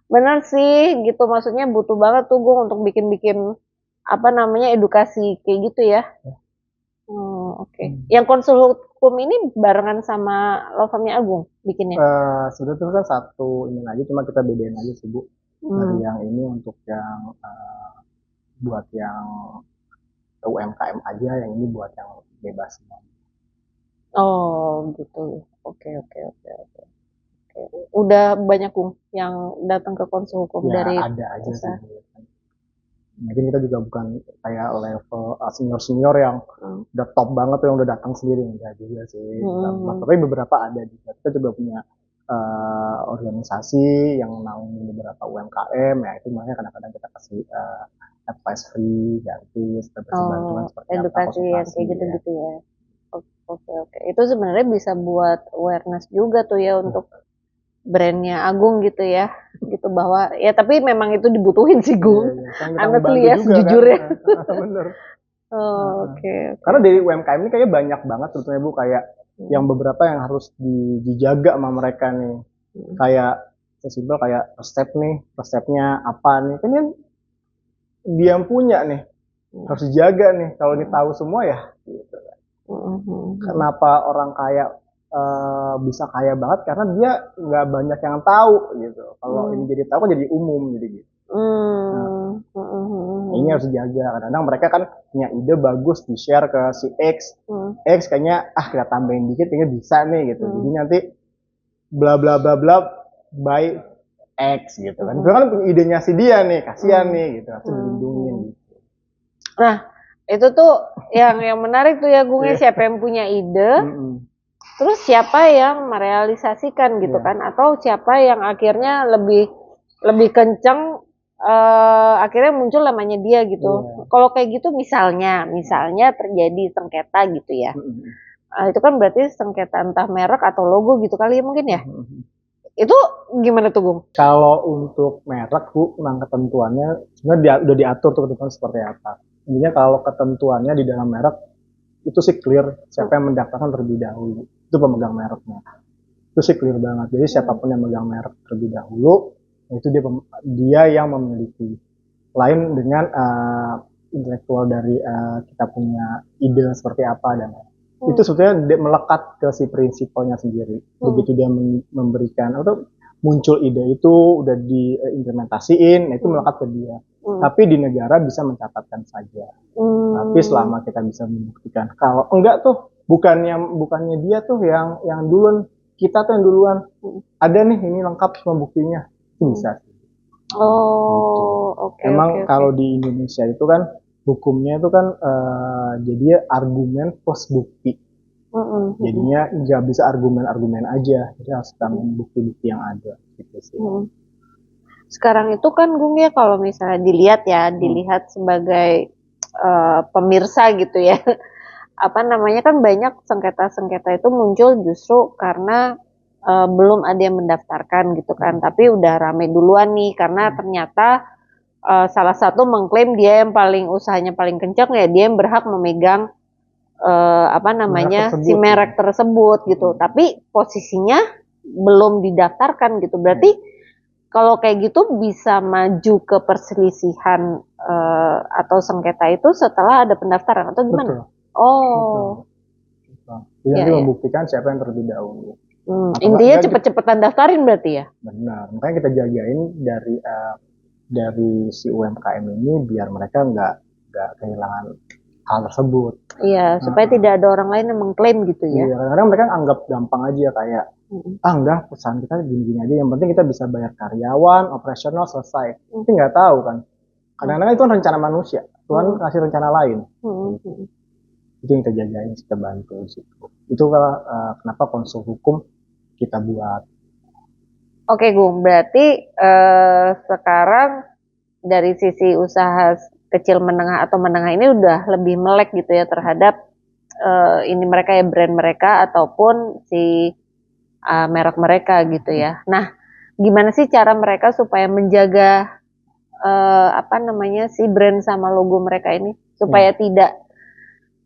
S3: bener sih gitu, maksudnya butuh banget tuh gue untuk bikin-bikin apa namanya edukasi kayak gitu ya. Oke. Yang konsul hukum ini barengan sama law firm-nya Agung bikinnya?
S2: Sebetulnya itu kan satu ini aja, cuma kita bedain aja sih Bu. Dari yang ini untuk yang buat yang UMKM aja, yang ini buat yang bebas.
S3: Oh gitu. Oke. Udah banyak Gung yang datang ke konsul hukum
S2: Ya
S3: dari
S2: ada aja
S3: usaha.
S2: sih. Mungkin kita juga bukan kayak level senior yang udah top banget tuh yang udah datang sendiri, enggak juga sih. Tapi beberapa ada juga. Kita juga punya organisasi yang naungi beberapa UMKM, ya itu makanya kadang-kadang kita kasih advice free, gratis, kita kasih bantuan seperti
S3: edukasi
S2: apa,
S3: yang kayak gitu-gitu ya. Oke. Itu sebenarnya bisa buat awareness juga tuh ya untuk brandnya Agung gitu ya, gitu bahwa ya tapi memang itu dibutuhin sih Gung. Honestly ya, sejujurnya.
S2: Kan? Bener.
S3: Oke.
S2: Karena dari UMKM ini kayaknya banyak banget sebetulnya Bu, kayak yang beberapa yang harus dijaga sama mereka nih. Kayak sesimpel kayak resepnya apa nih, kan dia yang punya nih, harus dijaga nih. Kalau ini tahu semua ya gitu. Kenapa orang kaya bisa kaya banget, karena dia nggak banyak yang tahu gitu. Kalau ini jadi tahu kan jadi umum jadi gitu. Ini harus dijaga. Kadang-kadang mereka kan punya ide bagus, di share ke si X. X kayaknya kita tambahin dikit kayaknya bisa nih gitu. Jadi nanti bla bla bla bla by X gitu kan. Itu kan idenya si dia nih, kasihan nih gitu, harus dilindungin gitu.
S3: Nah, itu tuh yang menarik tuh ya Gung, siapa yang punya ide, terus siapa yang merealisasikan gitu kan, atau siapa yang akhirnya lebih kenceng, akhirnya muncul namanya dia gitu. Kalau kayak gitu misalnya terjadi sengketa gitu ya, itu kan berarti sengketa entah merek atau logo gitu kali ya mungkin ya. Itu gimana tuh Gung?
S2: Kalau untuk merek Bu, memang ketentuannya sebenarnya udah diatur tuh ketentuan seperti apa. Intinya kalau ketentuannya di dalam merek itu sih clear, siapa yang mendaftarkan terlebih dahulu, itu pemegang mereknya. Itu sih clear banget. Jadi siapapun yang memegang merek terlebih dahulu, itu dia yang memiliki. Lain dengan intelektual dari kita punya ide seperti apa dan itu sebetulnya melekat ke si prinsipalnya sendiri. Begitu dia memberikan atau muncul ide itu udah diimplementasiin, itu melekat ke dia. Tapi di negara bisa mencatatkan saja. Tapi selama kita bisa membuktikan, kalau enggak tuh bukannya dia tuh yang duluan, kita tuh yang duluan. Ada nih ini lengkap semua buktinya, itu bisa.
S3: Oke.
S2: Emang kalau di Indonesia itu kan hukumnya itu kan jadi argumen plus bukti. Jadinya nggak bisa argumen aja, jadi harus tambahin bukti-bukti yang ada gitu sih.
S3: Sekarang itu kan Gung ya, kalau misalnya dilihat sebagai pemirsa gitu ya, apa namanya kan banyak sengketa-sengketa itu muncul justru karena belum ada yang mendaftarkan gitu kan, tapi udah rame duluan nih karena ternyata salah satu mengklaim dia yang usahanya paling kencang ya, dia yang berhak memegang merek tersebut gitu, tapi posisinya belum didaftarkan gitu. Berarti kalau kayak gitu bisa maju ke perselisihan atau sengketa itu setelah ada pendaftaran atau gimana?
S2: Betul. Jadi membuktikan siapa yang terlebih dahulu.
S3: Intinya cepet-cepetan daftarin berarti ya?
S2: Benar, makanya kita jagain dari si UMKM ini biar mereka nggak kehilangan hal tersebut.
S3: Iya, supaya tidak ada orang lain yang mengklaim gitu ya.
S2: Iya, kadang-kadang mereka anggap gampang aja kayak, enggak, perusahaan kita gini-gini aja, yang penting kita bisa bayar karyawan, operasional, selesai. Tapi nggak tahu kan, kadang-kadang itu kan rencana manusia, Tuhan kasih rencana lain. Itu yang kita jagain, kita bantu di situ. Itu kenapa konsul hukum kita buat.
S3: Oke, Gung, berarti sekarang dari sisi usaha kecil menengah atau menengah ini udah lebih melek gitu ya terhadap ini mereka ya, brand mereka ataupun si merek mereka gitu ya. Nah, gimana sih cara mereka supaya menjaga apa namanya si brand sama logo mereka ini supaya tidak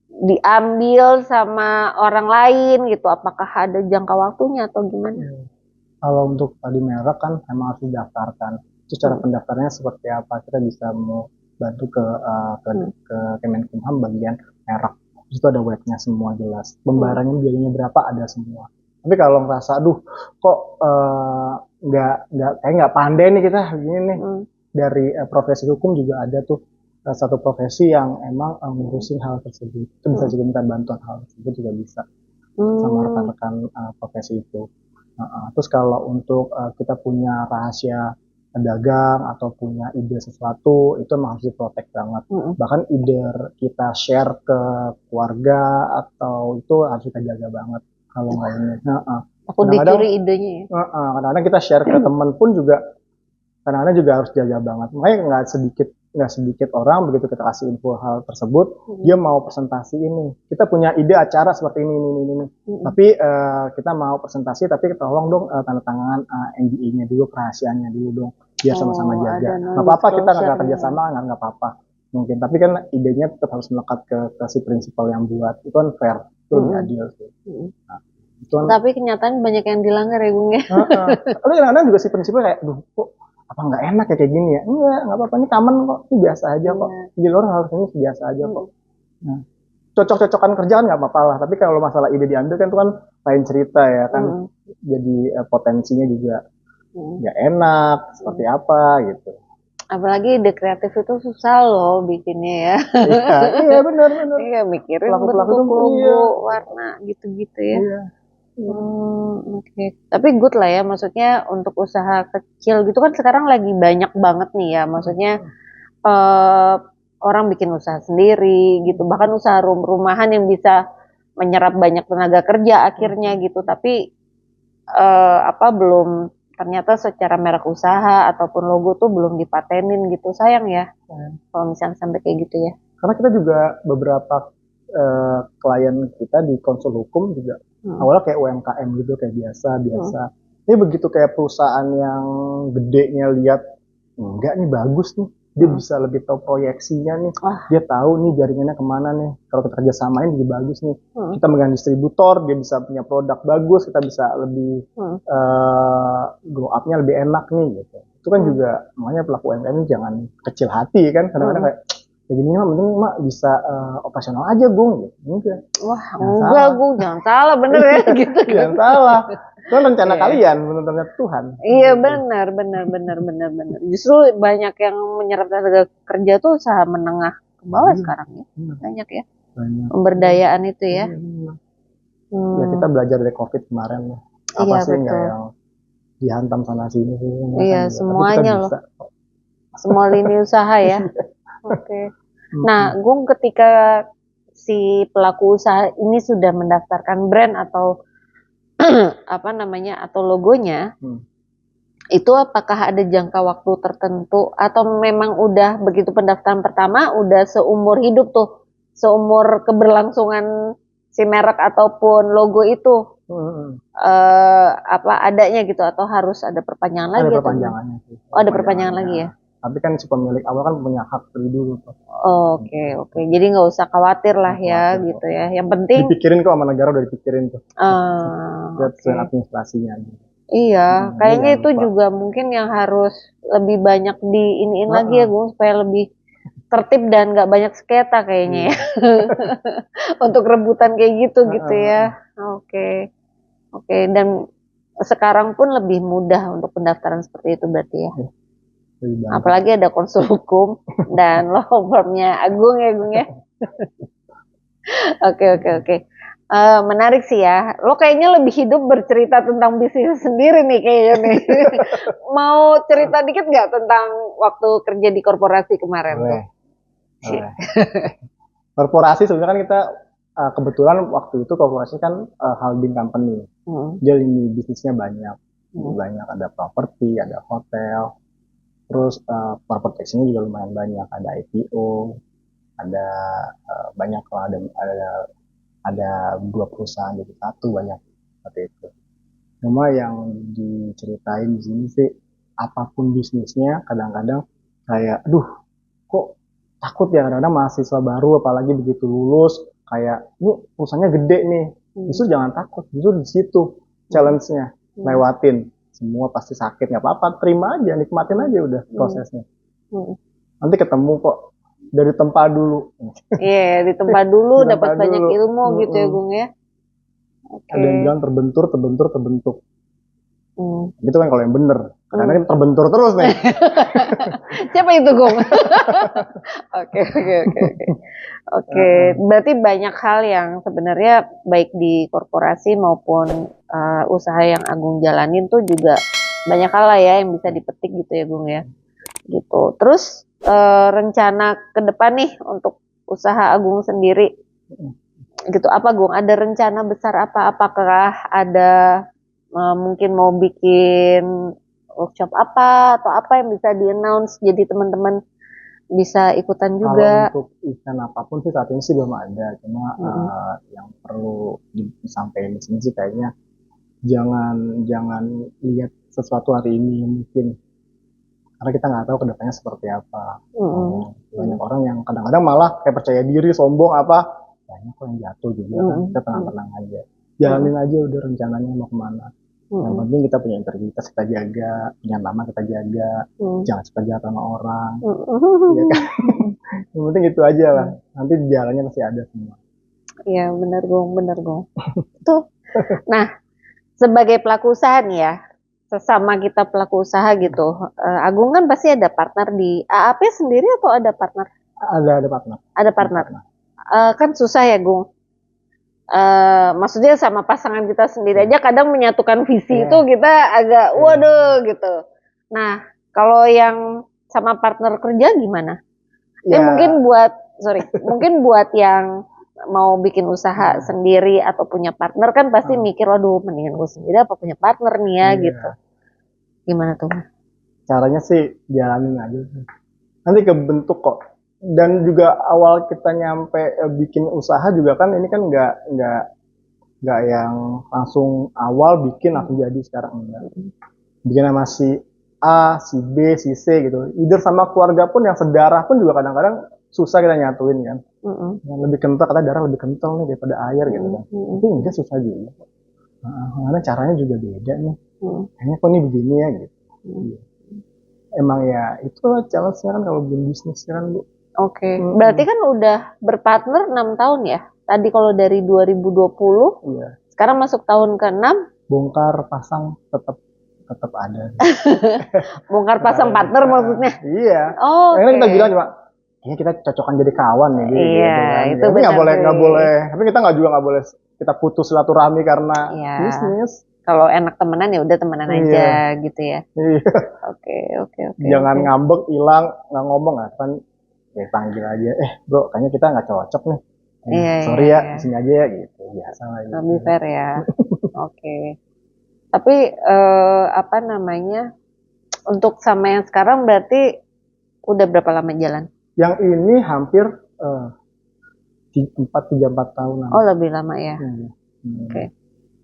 S3: diambil sama orang lain gitu? Apakah ada jangka waktunya atau gimana?
S2: Kalau untuk tadi merek kan emang harus didaftarkan. Itu cara pendaftarannya seperti apa? Kita bisa mau bantu ke Kemenkumham bagian merek. Itu ada webnya semua jelas. Pembayarannya biayanya berapa ada semua. Tapi kalau ngerasa, aduh, kok nggak pandai nih kita begini nih. Dari profesi hukum juga ada tuh satu profesi yang emang ngurusin hal tersebut. Itu bisa juga minta bantuan hal tersebut juga bisa sama rekan-rekan profesi itu. Terus kalau untuk kita punya rahasia dagang atau punya ide sesuatu, itu emang harus diprotek banget. Bahkan ide kita share ke keluarga atau itu harus kita jaga banget. Kalau nggak ini,
S3: Aku dicuri idenya ya.
S2: Kadang-kadang kita share ke teman pun juga, kadang-kadang juga harus jaga banget. Makanya nggak sedikit orang begitu kita kasih info hal tersebut, dia mau presentasi ini. Kita punya ide acara seperti ini. Tapi kita mau presentasi, tapi tolong dong tanda tangan NDA-nya dulu, kerahasiaannya dulu dong, biar sama-sama jaga. Nggak apa-apa kita nggak kerjasama, nggak apa-apa. Mungkin, tapi kan idenya tetap harus melekat ke si prinsipal yang buat. Itu kan fair, itu lebih adil sih. Nah, itu kan,
S3: tapi kenyataan banyak yang dilanggar ya, Gung ya.
S2: Tapi kadang-kadang juga si prinsipal kayak, duh kok apa nggak enak ya kayak gini ya? Nggak apa-apa, ini common kok, ini biasa aja kok. Di luar hal ini biasa aja kok. Nah, cocok-cocokan kerjaan nggak apa-apa lah. Tapi kalau masalah ide diambil kan itu kan lain cerita ya kan. Jadi potensinya juga nggak enak, seperti apa gitu.
S3: Apalagi ide kreatif itu susah loh bikinnya ya.
S2: Iya benar.
S3: Iya, mikirin
S2: Pelaku-pelaku
S3: bentuk
S2: tuh,
S3: logo, warna gitu-gitu ya.
S2: Iya.
S3: Oke. Tapi good lah ya, maksudnya untuk usaha kecil gitu kan sekarang lagi banyak banget nih ya, maksudnya orang bikin usaha sendiri gitu, bahkan usaha rumahan yang bisa menyerap banyak tenaga kerja akhirnya gitu, tapi belum, ternyata secara merek usaha ataupun logo tuh belum dipatenin gitu, sayang ya kalau misalnya sampai kayak gitu ya.
S2: Karena kita juga beberapa klien kita di konsul hukum juga awalnya kayak UMKM gitu, kayak biasa. Ini begitu kayak perusahaan yang gedenya lihat, enggak nih bagus nih, dia bisa lebih tahu proyeksinya nih, dia tahu nih jaringannya kemana nih, kalau kita kerjasamain jadi bagus nih, kita megang distributor, dia bisa punya produk bagus, kita bisa lebih grow up-nya lebih enak nih gitu. Itu kan juga, makanya pelaku UMKM ini jangan kecil hati kan, kadang-kadang kayak gini mah mending mak bisa operasional aja Gung gitu.
S3: Enggak Gung, jangan salah bener ya gitu.
S2: Jangan salah. Itu kan rencana kalian, menurut Tuhan.
S3: Iya benar. Justru banyak yang menyerap tenaga kerja tuh usaha menengah ke bawah sekarang ya. Banyak ya. Pemberdayaan itu ya.
S2: Ya kita belajar dari COVID kemarin. Apa sih nggak yang dihantam sana sini sih.
S3: Iya, semuanya loh. Semua lini usaha ya. Oke. Nah, Gung, ketika si pelaku usaha ini sudah mendaftarkan brand atau atau logonya, itu apakah ada jangka waktu tertentu atau memang udah begitu pendaftaran pertama udah seumur hidup tuh, seumur keberlangsungan si merek ataupun logo itu adanya gitu, atau harus ada perpanjangan lagi?
S2: Ada perpanjangannya sih.
S3: Ada perpanjangan lagi ya.
S2: Tapi kan si pemilik awal kan punya hak beli dulu.
S3: Oke. Jadi nggak usah khawatir lah ya gitu ya. Yang penting
S2: dipikirin kok sama negara, udah dipikirin tuh.
S3: Okay.
S2: Administrasinya.
S3: Iya, kayaknya itu juga mungkin yang harus lebih banyak diiniin lagi ya Gung, supaya lebih tertib dan nggak banyak sengketa kayaknya ya. Untuk rebutan kayak gitu ya. Oke. Dan sekarang pun lebih mudah untuk pendaftaran seperti itu berarti ya. Apalagi ada konsul hukum dan law firm-nya Agung ya Gung ya. Oke, oke, oke. Menarik sih ya. Lo kayaknya lebih hidup bercerita tentang bisnis sendiri nih kayaknya nih. Mau cerita dikit nggak tentang waktu kerja di korporasi kemarin tuh?
S2: Boleh, boleh. Korporasi sebenarnya kan kita kebetulan waktu itu korporasi kan holding company. Dia ini bisnisnya banyak. Banyak, ada properti, ada hotel, terus propertinya juga lumayan banyak, ada IPO, ada banyak lah, ada 2 perusahaan jadi satu, banyak seperti itu. Cuma yang diceritain di sini sih, apapun bisnisnya kadang-kadang kayak aduh, kok takut ya, kadang-kadang mahasiswa baru apalagi begitu lulus kayak ini perusahaannya gede nih. Justru jangan takut, justru di situ challenge-nya, lewatin. Semua pasti sakit, nggak apa-apa, terima aja, nikmatin aja udah prosesnya. Nanti ketemu kok, dari tempat dulu.
S3: Iya, di tempat dulu
S2: Di tempat
S3: dapat banyak
S2: dulu.
S3: ilmu gitu ya, Gung ya. Oke.
S2: Ada yang bilang terbentur. Gitu kan kalau yang bener. Karena kan terbentur terus nih.
S3: Siapa itu, Gung? Oke. Oke, berarti banyak hal yang sebenarnya baik di korporasi maupun usaha yang Agung jalanin tuh juga banyak hal lah ya yang bisa dipetik gitu ya, Gung ya. Gitu. Terus rencana ke depan nih untuk usaha Agung sendiri gitu apa, Gung? Ada rencana besar apa? Apakah ada mungkin mau bikin workshop apa atau apa yang bisa di-announce jadi teman-teman bisa ikutan
S2: Kalau
S3: juga?
S2: untuk event apapun sih saat ini sih belum ada. Cuma yang perlu disampaikan di sini sih kayaknya jangan lihat sesuatu hari ini mungkin, karena kita nggak tahu kedepannya seperti apa. Banyak orang yang kadang-kadang malah kayak percaya diri, sombong apa, banyak kok yang jatuh juga kan. Kita tenang-tenang aja, jalanin aja udah rencananya mau kemana. Yang penting kita punya integritas, kita jaga, punya nama kita jaga, jangan suka jahat sama orang. Ya kan? Yang penting itu aja lah, nanti jalannya masih ada semua.
S3: Iya, benar, Gung. Tuh. Nah, sebagai pelaku usaha nih ya, sesama kita pelaku usaha gitu, Agung kan pasti ada partner di AAP sendiri atau ada partner?
S2: Ada partner.
S3: Ada partner. Kan susah ya, Gung. Maksudnya sama pasangan kita sendiri aja kadang menyatukan visi itu kita agak waduh gitu. Nah, kalau yang sama partner kerja gimana? Mungkin buat yang mau bikin usaha sendiri atau punya partner kan pasti mikir, waduh mendingan gue sendiri apa punya partner nih ya gitu. Gimana tuh?
S2: Caranya sih jalanin aja. Nanti kebentuk kok. Dan juga awal kita nyampe bikin usaha juga kan ini kan nggak yang langsung awal bikin langsung jadi sekarang, enggak. Bikin sama si A, si B, si C gitu. Either sama keluarga pun yang sedarah pun juga kadang-kadang susah kita nyatuin kan. Yang lebih kental, kata darah lebih kental nih daripada air gitu kan. Tapi enggak, susah juga. Karena caranya juga beda nih. Kayaknya kok ini begini ya gitu. Emang ya itu challenge-nya kan kalau bikin bisnis kan, Bu.
S3: Oke. Berarti kan udah berpartner 6 tahun ya? Tadi kalau dari 2020, sekarang masuk tahun ke-6.
S2: Bongkar pasang tetap ada.
S3: Bongkar pasang partner maksudnya?
S2: Iya.
S3: Oh,
S2: Karena kita bilang cuma, kayaknya kita cocokan jadi kawan ya gitu.
S3: Iya,
S2: kan.
S3: itu
S2: Tapi nggak boleh. Tapi kita nggak boleh kita putus silaturahmi karena bisnis.
S3: Kalau enak temenan ya udah temenan aja gitu ya.
S2: Iya.
S3: Oke.
S2: Jangan ngambek, hilang, nggak ngomong kan. Ya panggil aja, bro, kayaknya kita nggak cocok nih. Sorry ya, sini aja ya gitu. Biasa lah. Gitu.
S3: Lebih fair ya. Oke. Tapi apa namanya? Untuk sama yang sekarang berarti udah berapa lama jalan?
S2: Yang ini hampir 3-4 tahun.
S3: Oh, lebih lama ya.
S2: Oke.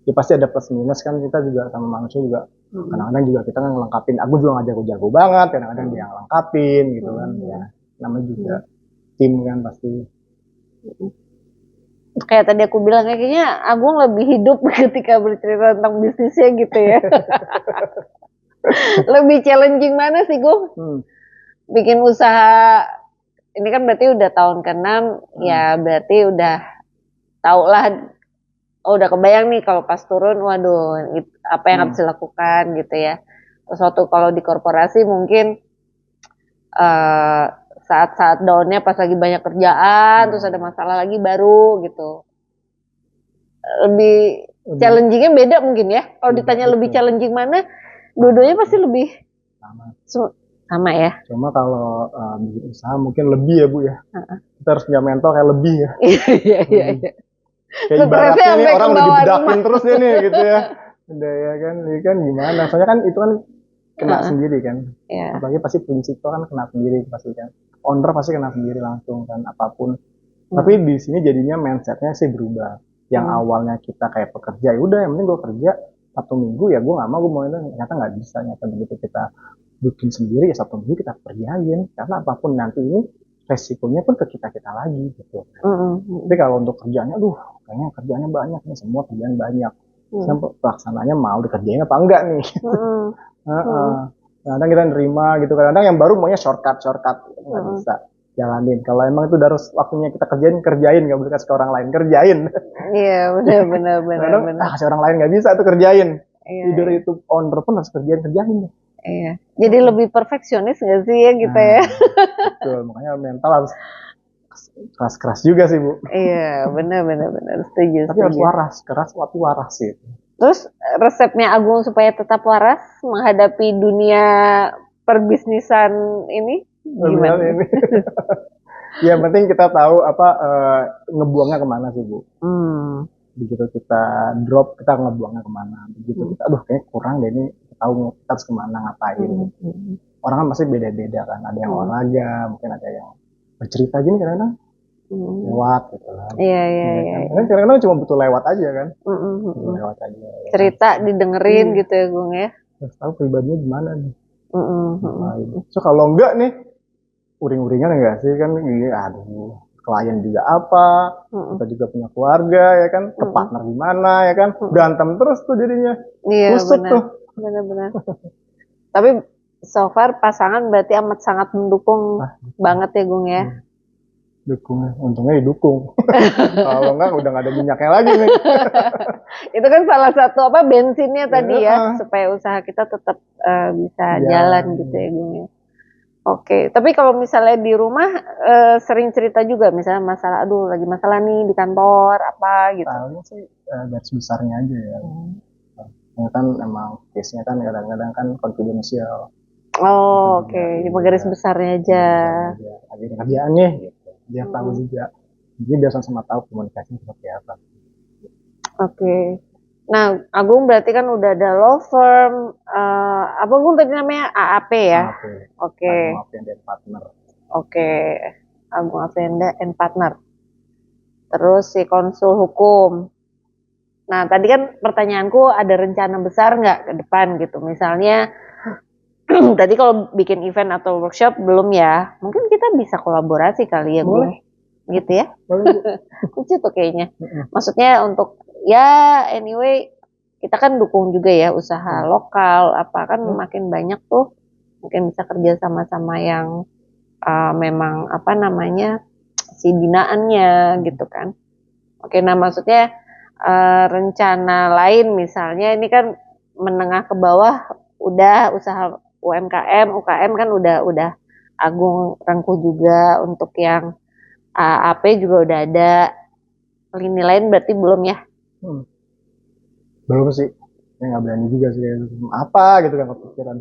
S2: Ya pasti ada plus minus kan, kita juga sama manusia juga. Kadang-kadang juga kita kan ngelengkapin. Aku juga nggak jago-jago banget, kadang-kadang dia ngelengkapin gitu kan. Ya, namanya juga tim kan pasti.
S3: Kayak tadi aku bilang kayaknya Agung lebih hidup ketika bercerita tentang bisnisnya gitu ya. Lebih challenging mana sih, Gung? Bikin usaha ini kan berarti udah tahun ke-6, ya berarti udah tau lah, udah kebayang nih kalau pas turun, waduh apa yang harus dilakukan gitu ya. Terus waktu kalau di korporasi mungkin saat-saat downnya pas lagi banyak kerjaan, terus ada masalah lagi baru gitu. Lebih challengingnya beda mungkin ya. Kalau
S2: Beda,
S3: ditanya lebih
S2: betul.
S3: challenging mana, dua-duanya pasti lebih
S2: sama.
S3: sama ya.
S2: Cuma kalau bikin usaha mungkin lebih ya Bu ya. Kita harus punya mental kayak lebih ya.
S3: Iya iya iya.
S2: Kayak
S3: Stresnya
S2: ibaratnya nih
S3: sampai
S2: orang
S3: ke
S2: udah
S3: bawah
S2: dibedakin
S3: rumah.
S2: terus nih gitu ya. Udah ya kan, ini kan gimana? Soalnya kan itu kan kena sendiri kan.
S3: Iya.
S2: Apalagi pasti prinsipal kan kena sendiri pasti kan. Owner pasti kena sendiri langsung kan apapun. Tapi di sini jadinya mindsetnya sih berubah. Yang awalnya kita kayak pekerja, ya udah yang penting gue kerja 1 minggu ya gue nggak mau, gue mau itu, ternyata nggak bisa. Ternyata begitu kita bikin sendiri ya 1 minggu kita kerjain, karena apapun nanti ini resikonya pun ke kita lagi gitu. Tapi kalau untuk kerjanya, kayaknya kerjanya banyak nih, semua kerjaan banyak. Sampai pelaksananya mau dikerjain apa enggak nih? Kadang kita nerima gitu, kadang yang baru maunya shortcut nggak bisa jalanin. Kalau emang itu udah harus waktunya kita kerjain, nggak boleh kasih ke orang lain, kerjain.
S3: Iya benar.
S2: Kasih orang lain nggak bisa tuh kerjain.
S3: Iya,
S2: Leader itu owner pun harus kerjain.
S3: Iya. Jadi lebih perfeksionis nggak sih ya kita ya?
S2: Betul, makanya mental harus keras juga sih Bu.
S3: Iya benar. Setuju.
S2: Tapi harus waras, keras tapi waras sih.
S3: Terus resepnya Agung supaya tetap waras menghadapi dunia perbisnisan ini gimana?
S2: Ini. Ya penting kita tahu ngebuangnya kemana sih Bu. Begitu kita drop, kita ngebuangnya kemana. Begitu kita, kayaknya kurang deh ini, tahu kita harus kemana, ngapain. Orang kan pasti beda-beda kan. Ada yang olahraga, mungkin ada yang bercerita gini kadang-kadang lewat gitu kan.
S3: Iya.
S2: Kan kadang-kadang cuma butuh lewat aja kan. Lewat aja. Ya.
S3: Cerita didengerin gitu ya Gung ya.
S2: Terus tahu pribadinya gimana nih. So kalau enggak nih, uring-uringan enggak sih kan, klien juga apa, kita juga punya keluarga ya kan, ke partner gimana ya kan, berantem terus tuh jadinya, kusut tuh.
S3: Benar. Tapi so far pasangan berarti amat sangat mendukung banget ya Gung ya.
S2: Dukung, untungnya didukung. Kalau enggak udah nggak ada minyaknya lagi nih.
S3: Itu kan salah satu bensinnya tadi ya, supaya usaha kita tetap bisa jalan gitu ya Gung ya. Oke, tapi kalau misalnya di rumah sering cerita juga, misalnya masalah, lagi masalah nih di kantor apa gitu.
S2: Soalnya sih garis besarnya aja ya. Ya kan emang case-nya kan kadang-kadang kan confidential.
S3: Oh, oke. Cuma garis besarnya aja.
S2: Lagi kerjaan nih, gitu. Dia tahu juga. Jadi dia sama tahu komunikasinya seperti apa.
S3: Oke. Nah, Agung berarti kan udah ada law firm, apa Agung tadi namanya AAP ya?
S2: AAP.
S3: Oke.
S2: Agung Afenda and Partner.
S3: Oke. Agung Afenda and Partner. Terus si konsul hukum. Nah, tadi kan pertanyaanku ada rencana besar nggak ke depan gitu. Misalnya, tadi kalau bikin event atau workshop belum ya. Mungkin kita bisa kolaborasi kali ya, Gung. Gitu ya?
S2: Boleh.
S3: Lucu tuh kayaknya. Maksudnya untuk, ya anyway, kita kan dukung juga ya usaha lokal. Apa kan makin banyak tuh. Mungkin bisa kerja sama-sama yang memang si binaannya gitu kan. Oke, nah maksudnya rencana lain misalnya ini kan menengah ke bawah udah usaha UMKM, UKM kan udah Agung rangkuh juga, untuk yang AAP juga udah ada. Lini lain berarti belum ya?
S2: Belum sih, ya nggak berani juga sih apa gitu kan kepikiran.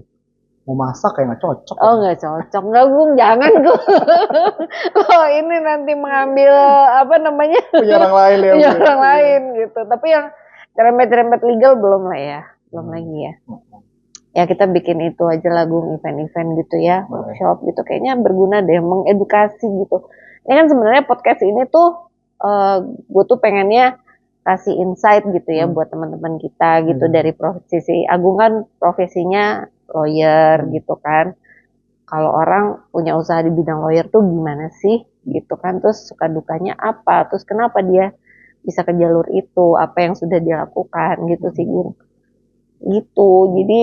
S2: Mau masak kayak nggak cocok.
S3: Oh nggak cocok, nggak Gung, jangan Gung. Oh ini nanti mengambil
S2: punya orang lain ya.
S3: Punya orang lain gitu. Tapi yang rembet-rembet legal belum lah ya, belum lagi ya. Ya kita bikin itu aja lah Gung, event-event gitu ya, workshop gitu. Kayaknya berguna deh, mengedukasi gitu. Ini kan sebenarnya podcast ini tuh gue tuh pengennya kasih insight gitu ya buat teman-teman kita gitu, dari profesi Agung kan profesinya lawyer gitu kan. Kalau orang punya usaha di bidang lawyer tuh gimana sih gitu kan, terus suka dukanya apa, terus kenapa dia bisa ke jalur itu, apa yang sudah dia lakukan gitu sih Gung. Gitu. Jadi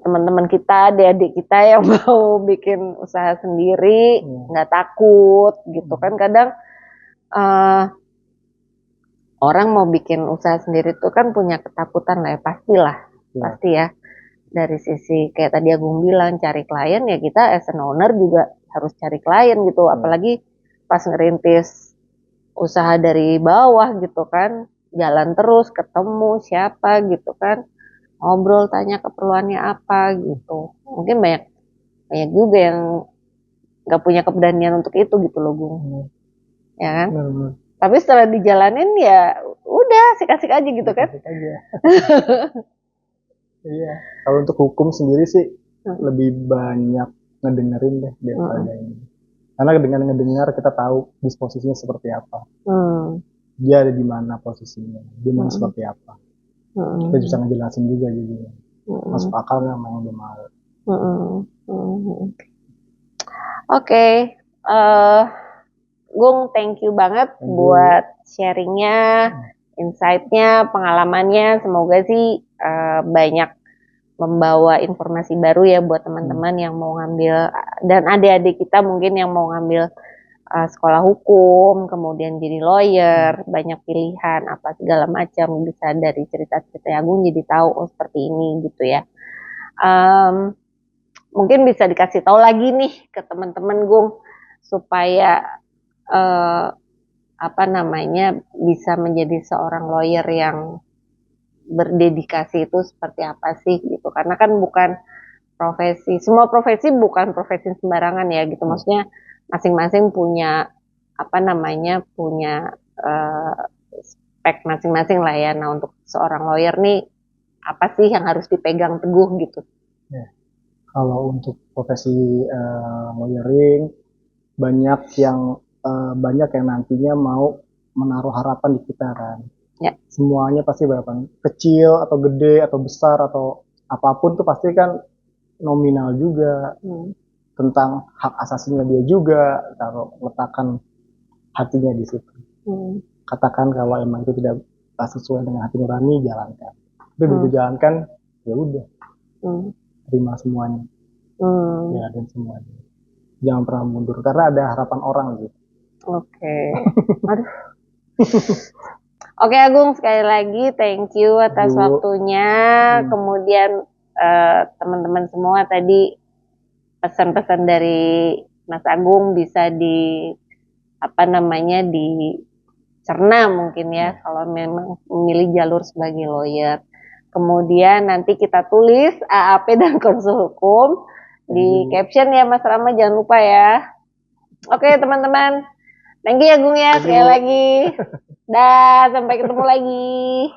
S3: teman-teman kita, adik-adik kita yang mau bikin usaha sendiri nggak takut gitu kan. Kadang orang mau bikin usaha sendiri tuh kan punya ketakutan lah ya, pasti ya. Dari sisi kayak tadi Agung bilang, cari klien ya kita as an owner juga harus cari klien gitu, apalagi pas ngerintis usaha dari bawah gitu kan, jalan terus ketemu siapa gitu kan, ngobrol tanya keperluannya apa gitu. Mungkin banyak banyak juga yang nggak punya keberanian untuk itu gitu loh, Gung. Ya kan?
S2: Benar-benar.
S3: Tapi setelah dijalanin ya udah asik-asik aja gitu kan.
S2: Asik aja. Iya. Kalau untuk hukum sendiri sih lebih banyak ngedengerin deh daripada ini. Karena dengan ngedengar kita tahu disposisinya seperti apa. Dia ada di mana posisinya, dia mau seperti apa. Kita bisa ngejelasin juga jadinya. Masuk akal nggak sama yang dia mau.
S3: Oke, Gung, thank you banget buat sharingnya, insight-nya, pengalamannya. Semoga sih banyak membawa informasi baru ya buat teman-teman yang mau ngambil, dan adik-adik kita mungkin yang mau ngambil sekolah hukum, kemudian jadi lawyer, banyak pilihan apa segala macam, bisa dari cerita-cerita Agung jadi tahu oh seperti ini gitu ya. Mungkin bisa dikasih tahu lagi nih ke teman-teman Gung supaya apa namanya bisa menjadi seorang lawyer yang berdedikasi itu seperti apa sih gitu, karena kan bukan profesi, semua profesi bukan profesi sembarangan ya gitu, maksudnya masing-masing punya apa namanya punya spek masing-masing lah ya. Nah untuk seorang lawyer nih apa sih yang harus dipegang teguh gitu?
S2: Ya. Kalau untuk profesi lawyering banyak yang nantinya mau menaruh harapan di kita kan.
S3: Ya.
S2: Semuanya pasti harapan kecil atau gede atau besar atau apapun tuh pasti kan nominal juga. Tentang hak asasinya dia juga, kalau letakkan hatinya di situ. Katakan kalau emang itu tidak sesuai dengan hati nurani, jalankan. Tapi begitu jalankan, ya udah, terima semuanya, jalanin semuanya. Jangan pernah mundur karena ada harapan orang gitu.
S3: Oke. Aduh. Oke Agung, sekali lagi thank you atas waktunya. Kemudian teman-teman semua tadi pesan-pesan dari Mas Agung bisa di apa namanya dicerna mungkin ya kalau memang memilih jalur sebagai lawyer. Kemudian nanti kita tulis AAP dan konsul hukum di caption ya Mas Rama, jangan lupa ya. Oke teman-teman, thank you ya Agung ya sekali lagi. Dah, sampai ketemu lagi.